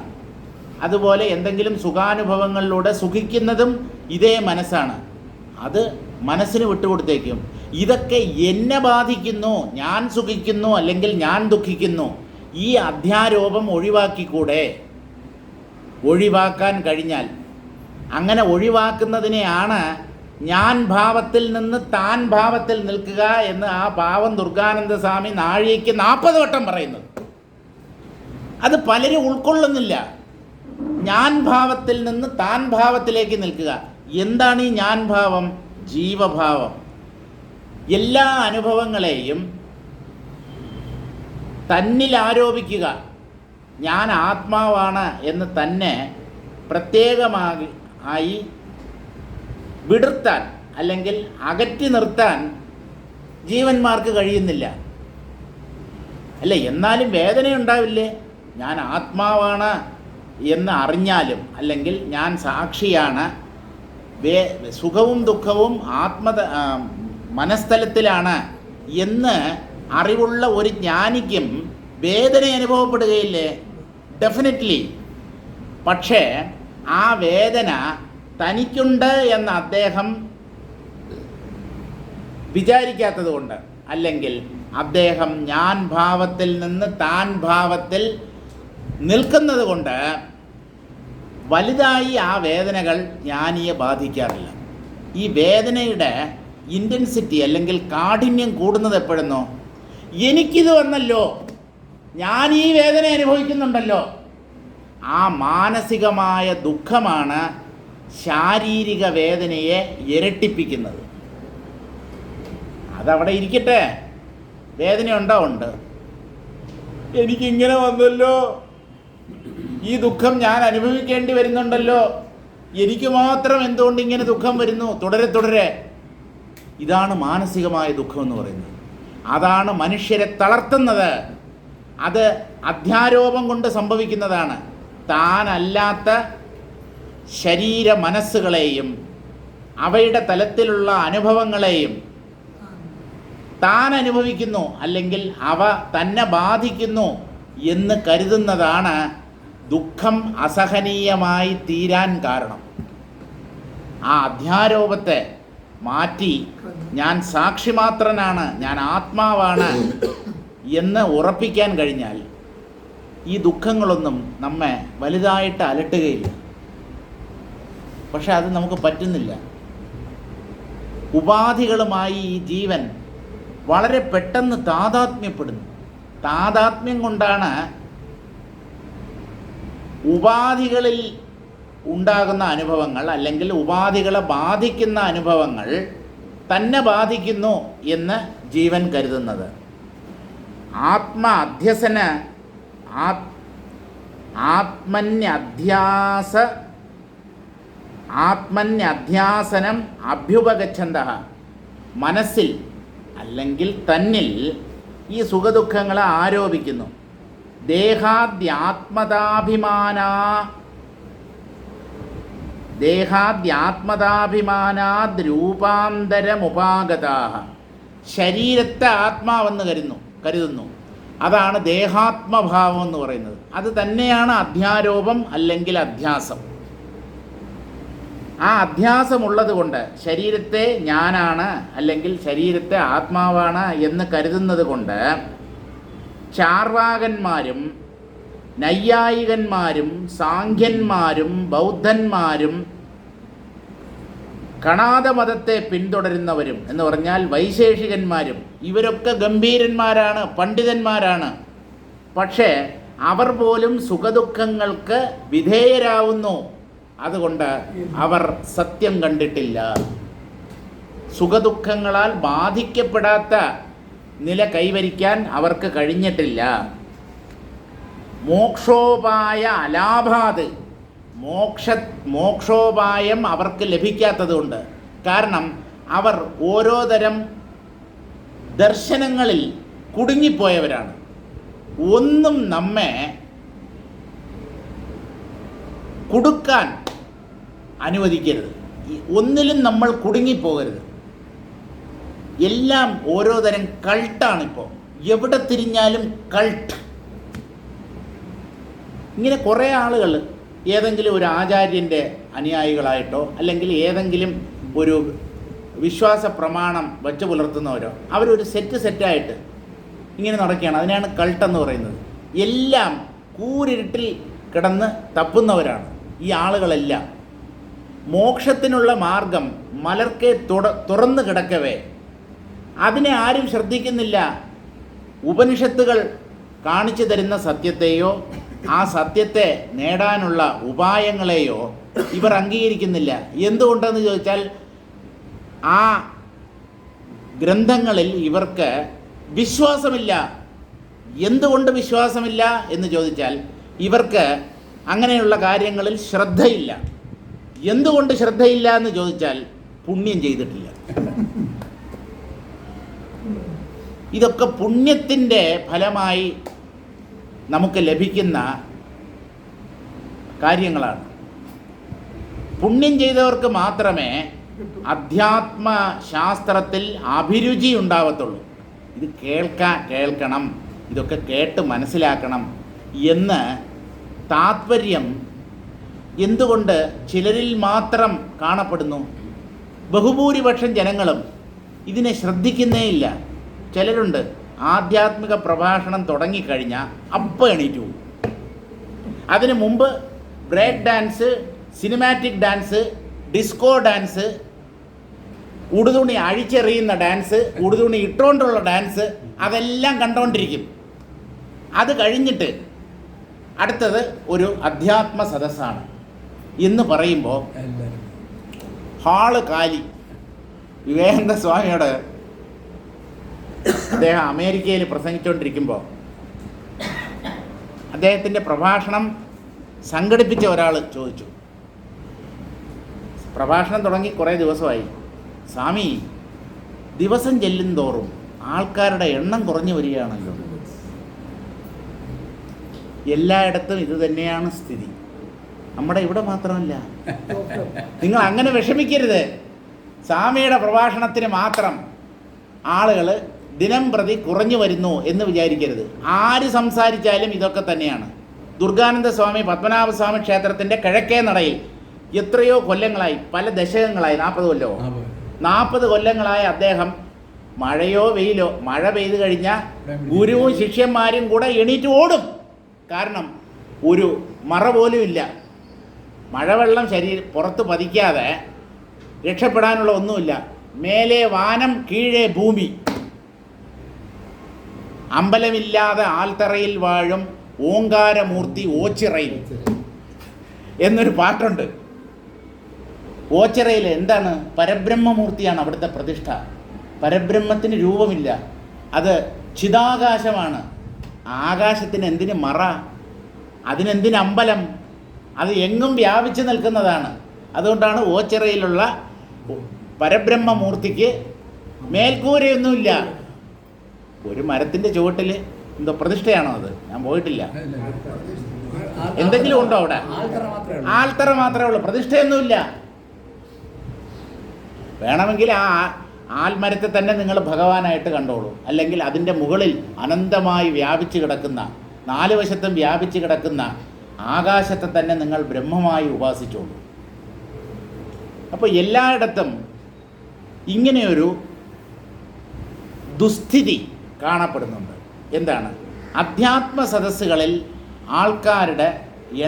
അതുപോലെ എന്തെങ്കിലും സുഖാനുഭവങ്ങളിലൂടെ സുഖിക്കുന്നതും ഇതേ മനസ്സാണ്. അത് മനസ്സിന് വിട്ടുകൊടുത്തേക്കും. ഇതൊക്കെ എന്നെ ബാധിക്കുന്നു, ഞാൻ സുഖിക്കുന്നു അല്ലെങ്കിൽ ഞാൻ ദുഃഖിക്കുന്നു, ഈ അധ്യാരോപം ഒഴിവാക്കിക്കൂടെ? ഒഴിവാക്കാൻ കഴിഞ്ഞാൽ, അങ്ങനെ ഒഴിവാക്കുന്നതിനെയാണ് ഞാൻ ഭാവത്തിൽ നിന്ന് താൻ ഭാവത്തിൽ നിൽക്കുക എന്ന് ആ പാവം ദുർഗാനന്ദ സ്വാമി നാഴികയ്ക്ക് 40 വട്ടം പറയുന്നത്. അത് പലരും ഉൾക്കൊള്ളുന്നില്ല. ഞാൻ ഭാവത്തിൽ നിന്ന് താൻ ഭാവത്തിലേക്ക് നിൽക്കുക. എന്താണ് ഈ ഞാൻ ഭാവം? ജീവഭാവം. എല്ലാ അനുഭവങ്ങളെയും തന്നിൽ ആരോപിക്കുക. ഞാൻ ആത്മാവാണ് എന്ന് തന്നെ പ്രത്യേകമായി വിടർത്താൻ അല്ലെങ്കിൽ അകറ്റി നിർത്താൻ ജീവന്മാർക്ക് കഴിയുന്നില്ല. അല്ല, എന്നാലും വേദനയുണ്ടാവില്ലേ? ഞാൻ ആത്മാവാണ് എന്ന് അറിഞ്ഞാലും, അല്ലെങ്കിൽ ഞാൻ സാക്ഷിയാണ്, സുഖവും ദുഃഖവും മനസ്ഥലത്തിലാണ് എന്ന് അറിവുള്ള ഒരു ജ്ഞാനിക്കും വേദന അനുഭവപ്പെടുകയില്ലേ? ഡെഫിനറ്റ്ലി. പക്ഷേ ആ വേദന തനിക്കുണ്ട് എന്ന് അദ്ദേഹം വിചാരിക്കാത്തത് കൊണ്ട്, അല്ലെങ്കിൽ അദ്ദേഹം ഞാൻ ഭാവത്തിൽ നിന്ന് താൻ ഭാവത്തിൽ നിൽക്കുന്നത് കൊണ്ട് വലുതായി ആ വേദനകൾ ജ്ഞാനിയെ ബാധിക്കാറില്ല. ഈ വേദനയുടെ ഇൻറ്റൻസിറ്റി അല്ലെങ്കിൽ കാഠിന്യം കൂടുന്നത് എപ്പോഴെന്നോ, എനിക്കിത് വന്നല്ലോ, ഞാൻ ഈ വേദന അനുഭവിക്കുന്നുണ്ടല്ലോ, ആ മാനസികമായ ദുഃഖമാണ് ശാരീരിക വേദനയെ ഇരട്ടിപ്പിക്കുന്നത്. അതവിടെ ഇരിക്കട്ടെ, വേദനയുണ്ടോ? ഉണ്ട്. എനിക്കിങ്ങനെ വന്നല്ലോ, ഈ ദുഃഖം ഞാൻ അനുഭവിക്കേണ്ടി വരുന്നുണ്ടല്ലോ, എനിക്ക് മാത്രം എന്തുകൊണ്ട് ഇങ്ങനെ ദുഃഖം വരുന്നു, തുടരെ തുടരെ. ഇതാണ് മാനസികമായ ദുഃഖം എന്ന് പറയുന്നത്. അതാണ് മനുഷ്യരെ തളർത്തുന്നത്. അത് അധ്യാരോപം കൊണ്ട് സംഭവിക്കുന്നതാണ്. താനല്ലാത്ത ശരീര മനസ്സുകളെയും അവയുടെ തലത്തിലുള്ള അനുഭവങ്ങളെയും താൻ അനുഭവിക്കുന്നു, അല്ലെങ്കിൽ അവ തന്നെ ബാധിക്കുന്നു എന്ന് കരുതുന്നതാണ് ദുഃഖം അസഹനീയമായി തീരാൻ കാരണം. ആ അധ്യാരോപത്തെ മാറ്റി ഞാൻ സാക്ഷിമാത്രനാണ്, ഞാൻ ആത്മാവാണ് എന്ന് ഉറപ്പിക്കാൻ കഴിഞ്ഞാൽ ഈ ദുഃഖങ്ങളൊന്നും നമ്മെ വലുതായിട്ട് അലട്ടുകയില്ല. പക്ഷെ അത് നമുക്ക് പറ്റുന്നില്ല. ഉപാധികളുമായി ഈ ജീവൻ വളരെ പെട്ടെന്ന് താതാത്മ്യപ്പെടുന്നു. താതാത്മ്യം കൊണ്ടാണ് ഉപാധികളിൽ ഉണ്ടാകുന്ന അനുഭവങ്ങൾ, അല്ലെങ്കിൽ ഉപാധികളെ ബാധിക്കുന്ന അനുഭവങ്ങൾ തന്നെ ബാധിക്കുന്നു എന്ന് ജീവൻ കരുതുന്നത്. ആത്മന്യധ്യാസനം അഭ്യുപഗച്ഛന്തഃ, മനസ്സിൽ അല്ലെങ്കിൽ തന്നിൽ ഈ സുഖദുഃഖങ്ങളെ ആരോപിക്കുന്നു. ദേഹാദ്യാത്മതാഭിമാനാദ് രൂപാന്തരമുപാഗതാഃ, ശരീരത്തെ ആത്മാവെന്ന് കരുതുന്നു. അതാണ് ദേഹാത്മഭാവം എന്ന് പറയുന്നത്. അത് തന്നെയാണ് അധ്യാരോപം അല്ലെങ്കിൽ അധ്യാസം. ആ അധ്യാസമുള്ളത് കൊണ്ട്, ശരീരത്തെ ഞാനാണ് അല്ലെങ്കിൽ ശരീരത്തെ ആത്മാവാണ് എന്ന് കരുതുന്നത് കൊണ്ട്, ചാർവാകന്മാരും നൈയായികന്മാരും സാഖ്യന്മാരും ബൗദ്ധന്മാരും കണാദമതത്തെ പിന്തുടരുന്നവരും എന്ന് പറഞ്ഞാൽ വൈശേഷികന്മാരും, ഇവരൊക്കെ ഗംഭീരന്മാരാണ്, പണ്ഡിതന്മാരാണ്. പക്ഷേ അവർ പോലും സുഖദുഃഖങ്ങൾക്ക് വിധേയരാവുന്നു. അതുകൊണ്ട് അവർ സത്യം കണ്ടിട്ടില്ല. സുഖദുഃഖങ്ങളാൽ ബാധിക്കപ്പെടാത്ത നില കൈവരിക്കാൻ അവർക്ക് കഴിഞ്ഞിട്ടില്ല. മോക്ഷോപായ അലാഭാത്, മോക്ഷോപായം അവർക്ക് ലഭിക്കാത്തതുകൊണ്ട്. കാരണം അവർ ഓരോ തരം ദർശനങ്ങളിൽ കുടുങ്ങിപ്പോയവരാണ്. ഒന്നും നമ്മെ കുടുക്കാൻ അനുവദിക്കരുത്, ഒന്നിലും നമ്മൾ കുടുങ്ങിപ്പോകരുത്. എല്ലാം ഓരോ തരം കൾട്ടാണിപ്പോൾ. എവിടെ തിരിഞ്ഞാലും കൾട്ട്. ഇങ്ങനെ കുറേ ആളുകൾ ഏതെങ്കിലും ഒരു ആചാര്യൻ്റെ അനുയായികളായിട്ടോ അല്ലെങ്കിൽ ഏതെങ്കിലും ഒരു വിശ്വാസ പ്രമാണം വച്ചു പുലർത്തുന്നവരോ അവരൊരു സെറ്റായിട്ട് ഇങ്ങനെ നടക്കുകയാണ്. അതിനാണ് കൾട്ടെന്ന് പറയുന്നത്. എല്ലാം കൂരിരുട്ടിൽ കിടന്ന് തപ്പുന്നവരാണ് ഈ ആളുകളെല്ലാം. മോക്ഷത്തിനുള്ള മാർഗം മലർക്കെ തുറന്നു കിടക്കവേ അതിനെ ആരും ശ്രദ്ധിക്കുന്നില്ല. ഉപനിഷത്തുകൾ കാണിച്ചു തരുന്ന സത്യത്തെയോ ആ സത്യത്തെ നേടാനുള്ള ഉപായങ്ങളെയോ ഇവർ അംഗീകരിക്കുന്നില്ല. എന്തുകൊണ്ടെന്ന് ചോദിച്ചാൽ ആ ഗ്രന്ഥങ്ങളിൽ ഇവർക്ക് വിശ്വാസമില്ല. എന്തുകൊണ്ട് വിശ്വാസമില്ല എന്ന് ചോദിച്ചാൽ ഇവർക്ക് അങ്ങനെയുള്ള കാര്യങ്ങളിൽ ശ്രദ്ധയില്ല. എന്തുകൊണ്ട് ശ്രദ്ധയില്ല എന്ന് ചോദിച്ചാൽ പുണ്യം ചെയ്തിട്ടില്ല. ഇതൊക്കെ പുണ്യത്തിൻ്റെ ഫലമായി നമുക്ക് ലഭിക്കുന്ന കാര്യങ്ങളാണ്. പുണ്യം ചെയ്തവർക്ക് മാത്രമേ അധ്യാത്മശാസ്ത്രത്തിൽ അഭിരുചി ഉണ്ടാവത്തുള്ളൂ. ഇത് കേൾക്കണം, ഇതൊക്കെ കേട്ട് മനസ്സിലാക്കണം എന്ന് താത്പര്യം എന്തുകൊണ്ട് ചിലരിൽ മാത്രം കാണപ്പെടുന്നു? ബഹുഭൂരിപക്ഷം ജനങ്ങളും ഇതിനെ ശ്രദ്ധിക്കുന്നേയില്ല. ചിലരുണ്ട് ആധ്യാത്മിക പ്രഭാഷണം തുടങ്ങിക്കഴിഞ്ഞാൽ അപ്പം എണീറ്റ് പോകും. അതിനു മുമ്പ് break dance, cinematic dance, disco dance, ഉടുതുണി അഴിച്ചെറിയുന്ന ഡാൻസ്, ഉടുതുണി ഇട്ടുകൊണ്ടുള്ള ഡാൻസ്, അതെല്ലാം കണ്ടുകൊണ്ടിരിക്കും. അത് കഴിഞ്ഞിട്ട് അടുത്തത് ഒരു അധ്യാത്മ സദസ്സാണ് എന്ന് പറയുമ്പോൾ ഹാള് കാലി. വിവേകാനന്ദ സ്വാമിയോട് അദ്ദേഹം അമേരിക്കയിൽ പ്രസംഗിച്ചുകൊണ്ടിരിക്കുമ്പോൾ അദ്ദേഹത്തിൻ്റെ പ്രഭാഷണം സംഘടിപ്പിച്ച ഒരാൾ ചോദിച്ചു, പ്രഭാഷണം തുടങ്ങി കുറേ ദിവസമായി, സ്വാമി ദിവസം ചെല്ലും തോറും ആൾക്കാരുടെ എണ്ണം കുറഞ്ഞു വരികയാണല്ലോ, എല്ലായിടത്തും ഇത് തന്നെയാണ് സ്ഥിതി, നമ്മുടെ ഇവിടെ മാത്രമല്ല. നിങ്ങൾ അങ്ങനെ വിഷമിക്കരുത്. സ്വാമിയുടെ പ്രഭാഷണത്തിന് മാത്രം ആളുകൾ ദിനം പ്രതി കുറഞ്ഞു വരുന്നു എന്ന് വിചാരിക്കരുത്. ആര് സംസാരിച്ചാലും ഇതൊക്കെ തന്നെയാണ്. ദുർഗാനന്ദ സ്വാമി പത്മനാഭസ്വാമി ക്ഷേത്രത്തിൻ്റെ കിഴക്കേ നടയിൽ എത്രയോ കൊല്ലങ്ങളായി, പല ദശകങ്ങളായി, 40 കൊല്ലമോ 40 കൊല്ലങ്ങളായി അദ്ദേഹം മഴയോ വെയിലോ, മഴ പെയ്തു കഴിഞ്ഞാൽ ഗുരുവും ശിഷ്യന്മാരും കൂടെ എണീറ്റ് ഓടും. കാരണം ഒരു മറ പോലും ഇല്ല. മഴവെള്ളം പുറത്ത് പതിക്കാതെ രക്ഷപ്പെടാനുള്ള ഒന്നുമില്ല. മേലെ വാനം, കീഴേ ഭൂമി. അമ്പലമില്ലാതെ ആൽത്തറയിൽ വാഴും ഓങ്കാരമൂർത്തി ഓച്ചിറയിൽ എന്നൊരു പാട്ടുണ്ട്. ഓച്ചിറയിൽ എന്താണ്? പരബ്രഹ്മമൂർത്തിയാണ് അവിടുത്തെ പ്രതിഷ്ഠ. പരബ്രഹ്മത്തിന് രൂപമില്ല, അത് ചിദാകാശമാണ്. ആകാശത്തിന് എന്തിന് മറ? അതിനെന്തിന് അമ്പലം? അത് എങ്ങും വ്യാപിച്ചു നിൽക്കുന്നതാണ്. അതുകൊണ്ടാണ് ഓച്ചിറയിലുള്ള പരബ്രഹ്മമൂർത്തിക്ക് മേൽക്കൂരയൊന്നുമില്ല. ഒരു മരത്തിൻ്റെ ചുവട്ടിൽ എന്തോ പ്രതിഷ്ഠയാണോ അത്? ഞാൻ പോയിട്ടില്ല. എന്തെങ്കിലും ഉണ്ടോ അവിടെ? ആൽത്തറ മാത്രമേ ഉള്ളൂ, പ്രതിഷ്ഠയൊന്നുമില്ല. വേണമെങ്കിൽ ആ ആൽമരത്തെ തന്നെ നിങ്ങൾ ഭഗവാനായിട്ട് കണ്ടോളൂ. അല്ലെങ്കിൽ അതിൻ്റെ മുകളിൽ അനന്തമായി വ്യാപിച്ചു കിടക്കുന്ന, 4 വശത്തും വ്യാപിച്ചു കിടക്കുന്ന ആകാശത്തെ തന്നെ നിങ്ങൾ ബ്രഹ്മമായി ഉപാസിച്ചോളൂ. അപ്പോൾ എല്ലായിടത്തും ഇങ്ങനെയൊരു ദുസ്ഥിതി കാണപ്പെടുന്നുണ്ട്. എന്താണ്? അധ്യാത്മ സദസ്സുകളിൽ ആൾക്കാരുടെ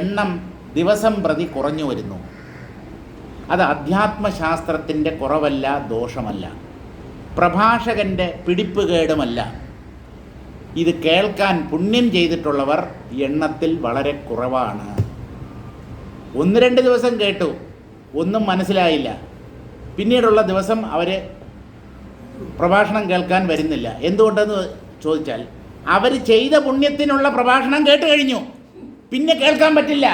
എണ്ണം ദിവസം പ്രതി കുറഞ്ഞു വരുന്നു. അത് അധ്യാത്മശാസ്ത്രത്തിൻ്റെ കുറവല്ല, ദോഷമല്ല, പ്രഭാഷകൻ്റെ പിടിപ്പുകേടുമല്ല. ഇത് കേൾക്കാൻ പുണ്യം ചെയ്തിട്ടുള്ളവർ എണ്ണത്തിൽ വളരെ കുറവാണ്. 1-2 ദിവസം കേട്ടു, ഒന്നും മനസ്സിലായില്ല. പിന്നീടുള്ള ദിവസം അവർ പ്രഭാഷണം കേൾക്കാൻ വരുന്നില്ല. എന്തുകൊണ്ടെന്ന് ചോദിച്ചാൽ അവർ ചെയ്ത പുണ്യത്തിനുള്ള പ്രഭാഷണം കേട്ട് കഴിഞ്ഞു, പിന്നെ കേൾക്കാൻ പറ്റില്ല,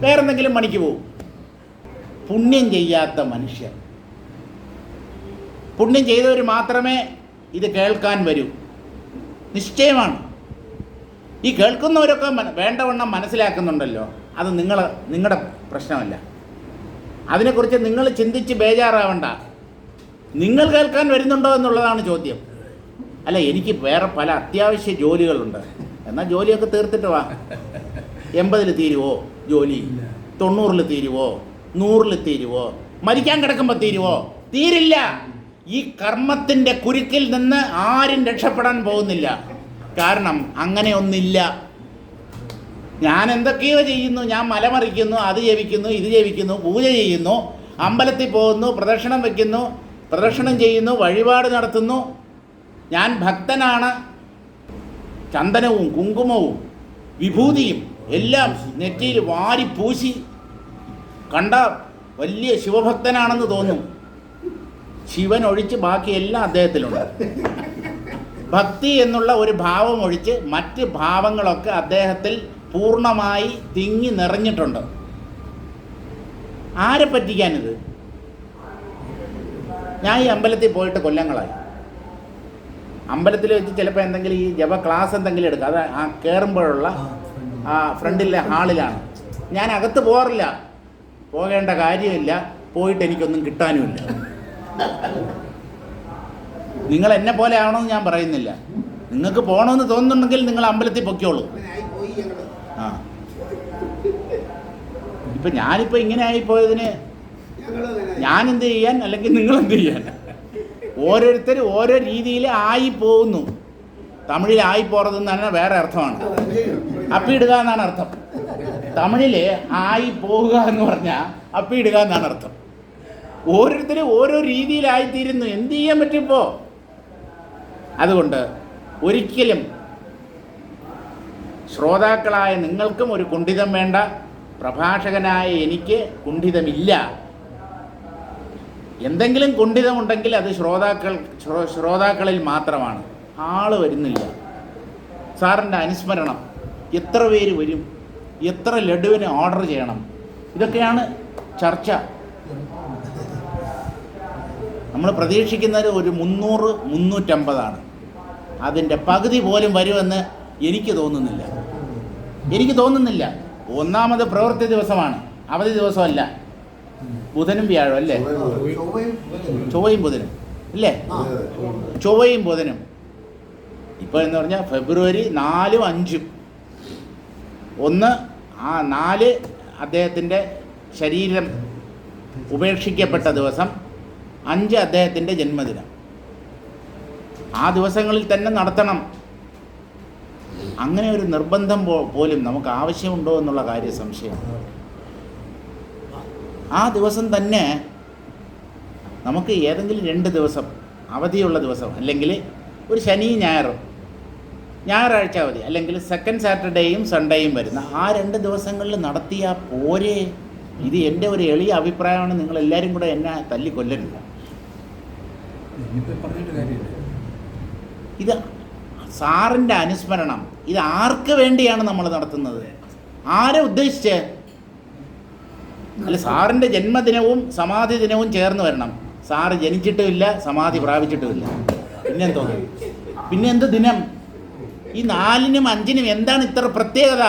വേറെന്തെങ്കിലും പണിക്ക് പോകും. പുണ്യം ചെയ്യാത്ത മനുഷ്യർ, പുണ്യം ചെയ്തവർ മാത്രമേ ഇത് കേൾക്കാൻ വരൂ, നിശ്ചയമാണ്. ഈ കേൾക്കുന്നവരൊക്കെ വേണ്ടവണ്ണം മനസ്സിലാക്കുന്നുണ്ടല്ലോ, അത് നിങ്ങളുടെ പ്രശ്നമല്ല. അതിനെക്കുറിച്ച് നിങ്ങൾ ചിന്തിച്ച് ബേജാറാവണ്ട. നിങ്ങൾ കേൾക്കാൻ വരുന്നുണ്ടോ എന്നുള്ളതാണ് ചോദ്യം. അല്ല, എനിക്ക് വേറെ പല അത്യാവശ്യ ജോലികളുണ്ട്, എന്നാൽ ജോലിയൊക്കെ തീർത്തിട്ട് വാ. 80-ൽ തീരുവോ ജോലി? 90-ൽ തീരുവോ? 100-ൽ തീരുവോ? മരിക്കാൻ കിടക്കുമ്പോൾ തീരുവോ? തീരില്ല. ഈ കർമ്മത്തിൻ്റെ കുരുക്കിൽ നിന്ന് ആരും രക്ഷപ്പെടാൻ പോകുന്നില്ല. കാരണം അങ്ങനെ ഒന്നില്ല. ഞാൻ എന്തൊക്കെയോ ചെയ്യുന്നു, ഞാൻ മലമറിക്കുന്നു, അത് ജപിക്കുന്നു, ഇത് ജപിക്കുന്നു, പൂജ ചെയ്യുന്നു, അമ്പലത്തിൽ പോകുന്നു, പ്രദക്ഷിണം വയ്ക്കുന്നു, പ്രദക്ഷിണം ചെയ്യുന്നു, വഴിപാട് നടത്തുന്നു, ഞാൻ ഭക്തനാണ്, ചന്ദനവും കുങ്കുമവും വിഭൂതിയും എല്ലാം നെറ്റിയിൽ വാരി പൂശി കണ്ട വലിയ ശിവഭക്തനാണെന്ന് തോന്നും. ശിവൻ ഒഴിച്ച് ബാക്കിയെല്ലാം അദ്ദേഹത്തിലുണ്ട്. ഭക്തി എന്നുള്ള ഒരു ഭാവം ഒഴിച്ച് മറ്റ് ഭാവങ്ങളൊക്കെ അദ്ദേഹത്തിൽ പൂർണ്ണമായി തിങ്ങി നിറഞ്ഞിട്ടുണ്ട്. ആരെ പറ്റിക്കാനിത്? ഞാൻ ഈ അമ്പലത്തിൽ പോയിട്ട് കൊല്ലങ്ങളായി. അമ്പലത്തിൽ വെച്ച് ചിലപ്പോൾ എന്തെങ്കിലും ഈ ജപ ക്ലാസ് എന്തെങ്കിലും എടുക്കുക, അത് ആ കയറുമ്പോഴുള്ള ആ ഫ്രണ്ടിലെ ഹാളിലാണ്. ഞാൻ അകത്ത് പോകാറില്ല, പോകേണ്ട കാര്യമില്ല, പോയിട്ട് എനിക്കൊന്നും കിട്ടാനുമില്ല. നിങ്ങൾ എന്നെ പോലെ ആവണമെന്ന് ഞാൻ പറയുന്നില്ല. നിങ്ങൾക്ക് പോകണമെന്ന് തോന്നുന്നുണ്ടെങ്കിൽ നിങ്ങൾ അമ്പലത്തിൽ പൊയ്ക്കോളൂ. ആ ഇപ്പം ഞാനിപ്പോൾ ഇങ്ങനെ ആയിപ്പോയതിന് ഞാൻ എന്ത് ചെയ്യാൻ, അല്ലെങ്കിൽ നിങ്ങൾ എന്ത് ചെയ്യാൻ? ഓരോരുത്തരും ഓരോ രീതിയിൽ ആയി പോകുന്നു. തമിഴിൽ ആയി പോറതെന്ന് തന്നെ വേറെ അർത്ഥമാണ്. അപ്പിയിടുക എന്നാണ് അർത്ഥം. തമിഴിൽ ആയി പോവുക എന്ന് പറഞ്ഞാൽ അപ്പിയിടുക എന്നാണ് അർത്ഥം. ഓരോരുത്തരും ഓരോ രീതിയിലായിത്തീരുന്നു. എന്ത് ചെയ്യാൻ പറ്റുമ്പോൾ? അതുകൊണ്ട് ഒരിക്കലും ശ്രോതാക്കളായ നിങ്ങൾക്കും ഒരു കുണ്ഠിതം വേണ്ട. പ്രഭാഷകനായ എനിക്ക് കുണ്ഠിതമില്ല. എന്തെങ്കിലും കുണ്ഠിതമുണ്ടെങ്കിൽ അത് ശ്രോതാക്കളിൽ മാത്രമാണ്. ആള് വരുന്നില്ല. സാറിൻ്റെ അനുസ്മരണം എത്ര പേര് വരും, എത്ര ലഡുവിന് ഓർഡർ ചെയ്യണം, ഇതൊക്കെയാണ് ചർച്ച. നമ്മൾ പ്രതീക്ഷിക്കുന്നത് ഒരു 300-350. അതിൻ്റെ പകുതി പോലും വരുമെന്ന് എനിക്ക് തോന്നുന്നില്ല. ഒന്നാമത് പ്രവൃത്തി ദിവസമാണ്, അവധി ദിവസമല്ല. ബുധനും വ്യാഴം അല്ലേ? ചൊവ്വയും ബുധനും അല്ലേ? ചൊവ്വയും ബുധനും. ഇപ്പോൾ എന്ന് പറഞ്ഞാൽ ഫെബ്രുവരി 4ഉം 5ഉം. 4 അദ്ദേഹത്തിൻ്റെ ശരീരം ഉപേക്ഷിക്കപ്പെട്ട ദിവസം, 5 അദ്ദേഹത്തിൻ്റെ ജന്മദിനം. ആ ദിവസങ്ങളിൽ തന്നെ നടത്തണം. അങ്ങനെ ഒരു നിർബന്ധം പോലും നമുക്ക് ആവശ്യമുണ്ടോ എന്നുള്ള കാര്യം സംശയം. ആ ദിവസം തന്നെ നമുക്ക് ഏതെങ്കിലും 2 ദിവസം അവധിയുള്ള ദിവസം, അല്ലെങ്കിൽ ഒരു ശനി ഞായറാഴ്ച അവധി, അല്ലെങ്കിൽ സെക്കൻഡ് സാറ്റർഡേയും സൺഡേയും വരുന്ന ആ 2 ദിവസങ്ങളിൽ നടത്തിയാൽ പോരെ? ഇത് എൻ്റെ ഒരു എളിയ അഭിപ്രായമാണ്. നിങ്ങളെല്ലാവരും കൂടെ എന്നെ തല്ലിക്കൊല്ലരുത്. ഇത് സാറിൻ്റെ അനുസ്മരണം, ഇത് ആർക്ക് വേണ്ടിയാണ് നമ്മൾ നടത്തുന്നത്? ആരെ ഉദ്ദേശിച്ച്? അല്ല, സാറിൻ്റെ ജന്മദിനവും സമാധി ദിനവും ചേർന്ന് വരണം. സാറ് ജനിച്ചിട്ടുമില്ല, സമാധി പ്രാപിച്ചിട്ടുമില്ല. പിന്നെ എന്ത് ദിനം? ഈ 4നും 5നും എന്താണ് ഇത്ര പ്രത്യേകത?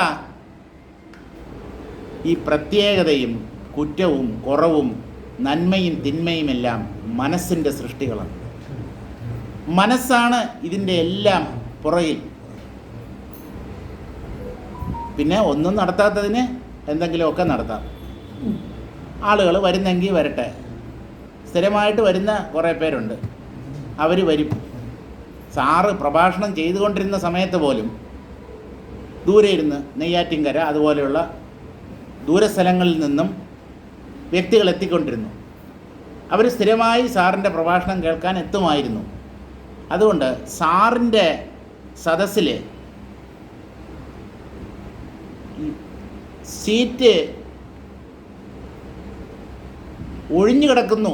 ഈ പ്രത്യേകതയും കുറ്റവും കുറവും നന്മയും തിന്മയുമെല്ലാം മനസ്സിൻ്റെ സൃഷ്ടികളാണ്. മനസ്സാണ് ഇതിൻ്റെ എല്ലാം പുറകിൽ. പിന്നെ ഒന്നും നടത്താത്തതിന് എന്തെങ്കിലുമൊക്കെ നടത്താം. ആളുകൾ വരുന്നെങ്കിൽ വരട്ടെ. സ്ഥിരമായിട്ട് വരുന്ന കുറേ പേരുണ്ട്, അവർ വരും. സാറ് പ്രഭാഷണം ചെയ്തുകൊണ്ടിരുന്ന സമയത്ത് പോലും ദൂരെ ഇരുന്ന് നെയ്യാറ്റിൻകര അതുപോലെയുള്ള ദൂരസ്ഥലങ്ങളിൽ നിന്നും വ്യക്തികൾ എത്തിക്കൊണ്ടിരുന്നു. അവർ സ്ഥിരമായി സാറിൻ്റെ പ്രഭാഷണം കേൾക്കാൻ എത്തുമായിരുന്നു. അതുകൊണ്ട് സാറിൻ്റെ സദസ്സിൽ സീറ്റ് ഒഴിഞ്ഞു കിടക്കുന്നു.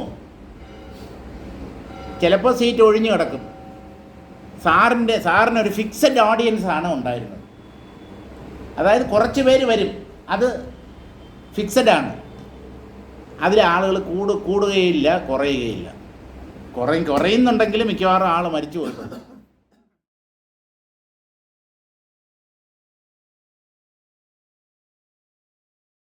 ചിലപ്പോൾ സീറ്റ് ഒഴിഞ്ഞു കിടക്കും. സാറിനൊരു ഫിക്സഡ് ഓഡിയൻസ് ആണ് ഉണ്ടായിരുന്നത്. അതായത് കുറച്ച് പേര് വരും, അത് ഫിക്സഡാണ്. അതിൽ ആളുകൾ കൂടുകയില്ല, കുറയുകയില്ല. കുറയുന്നുണ്ടെങ്കിലും മിക്കവാറും ആൾ മരിച്ചു പോയിട്ടുണ്ട്.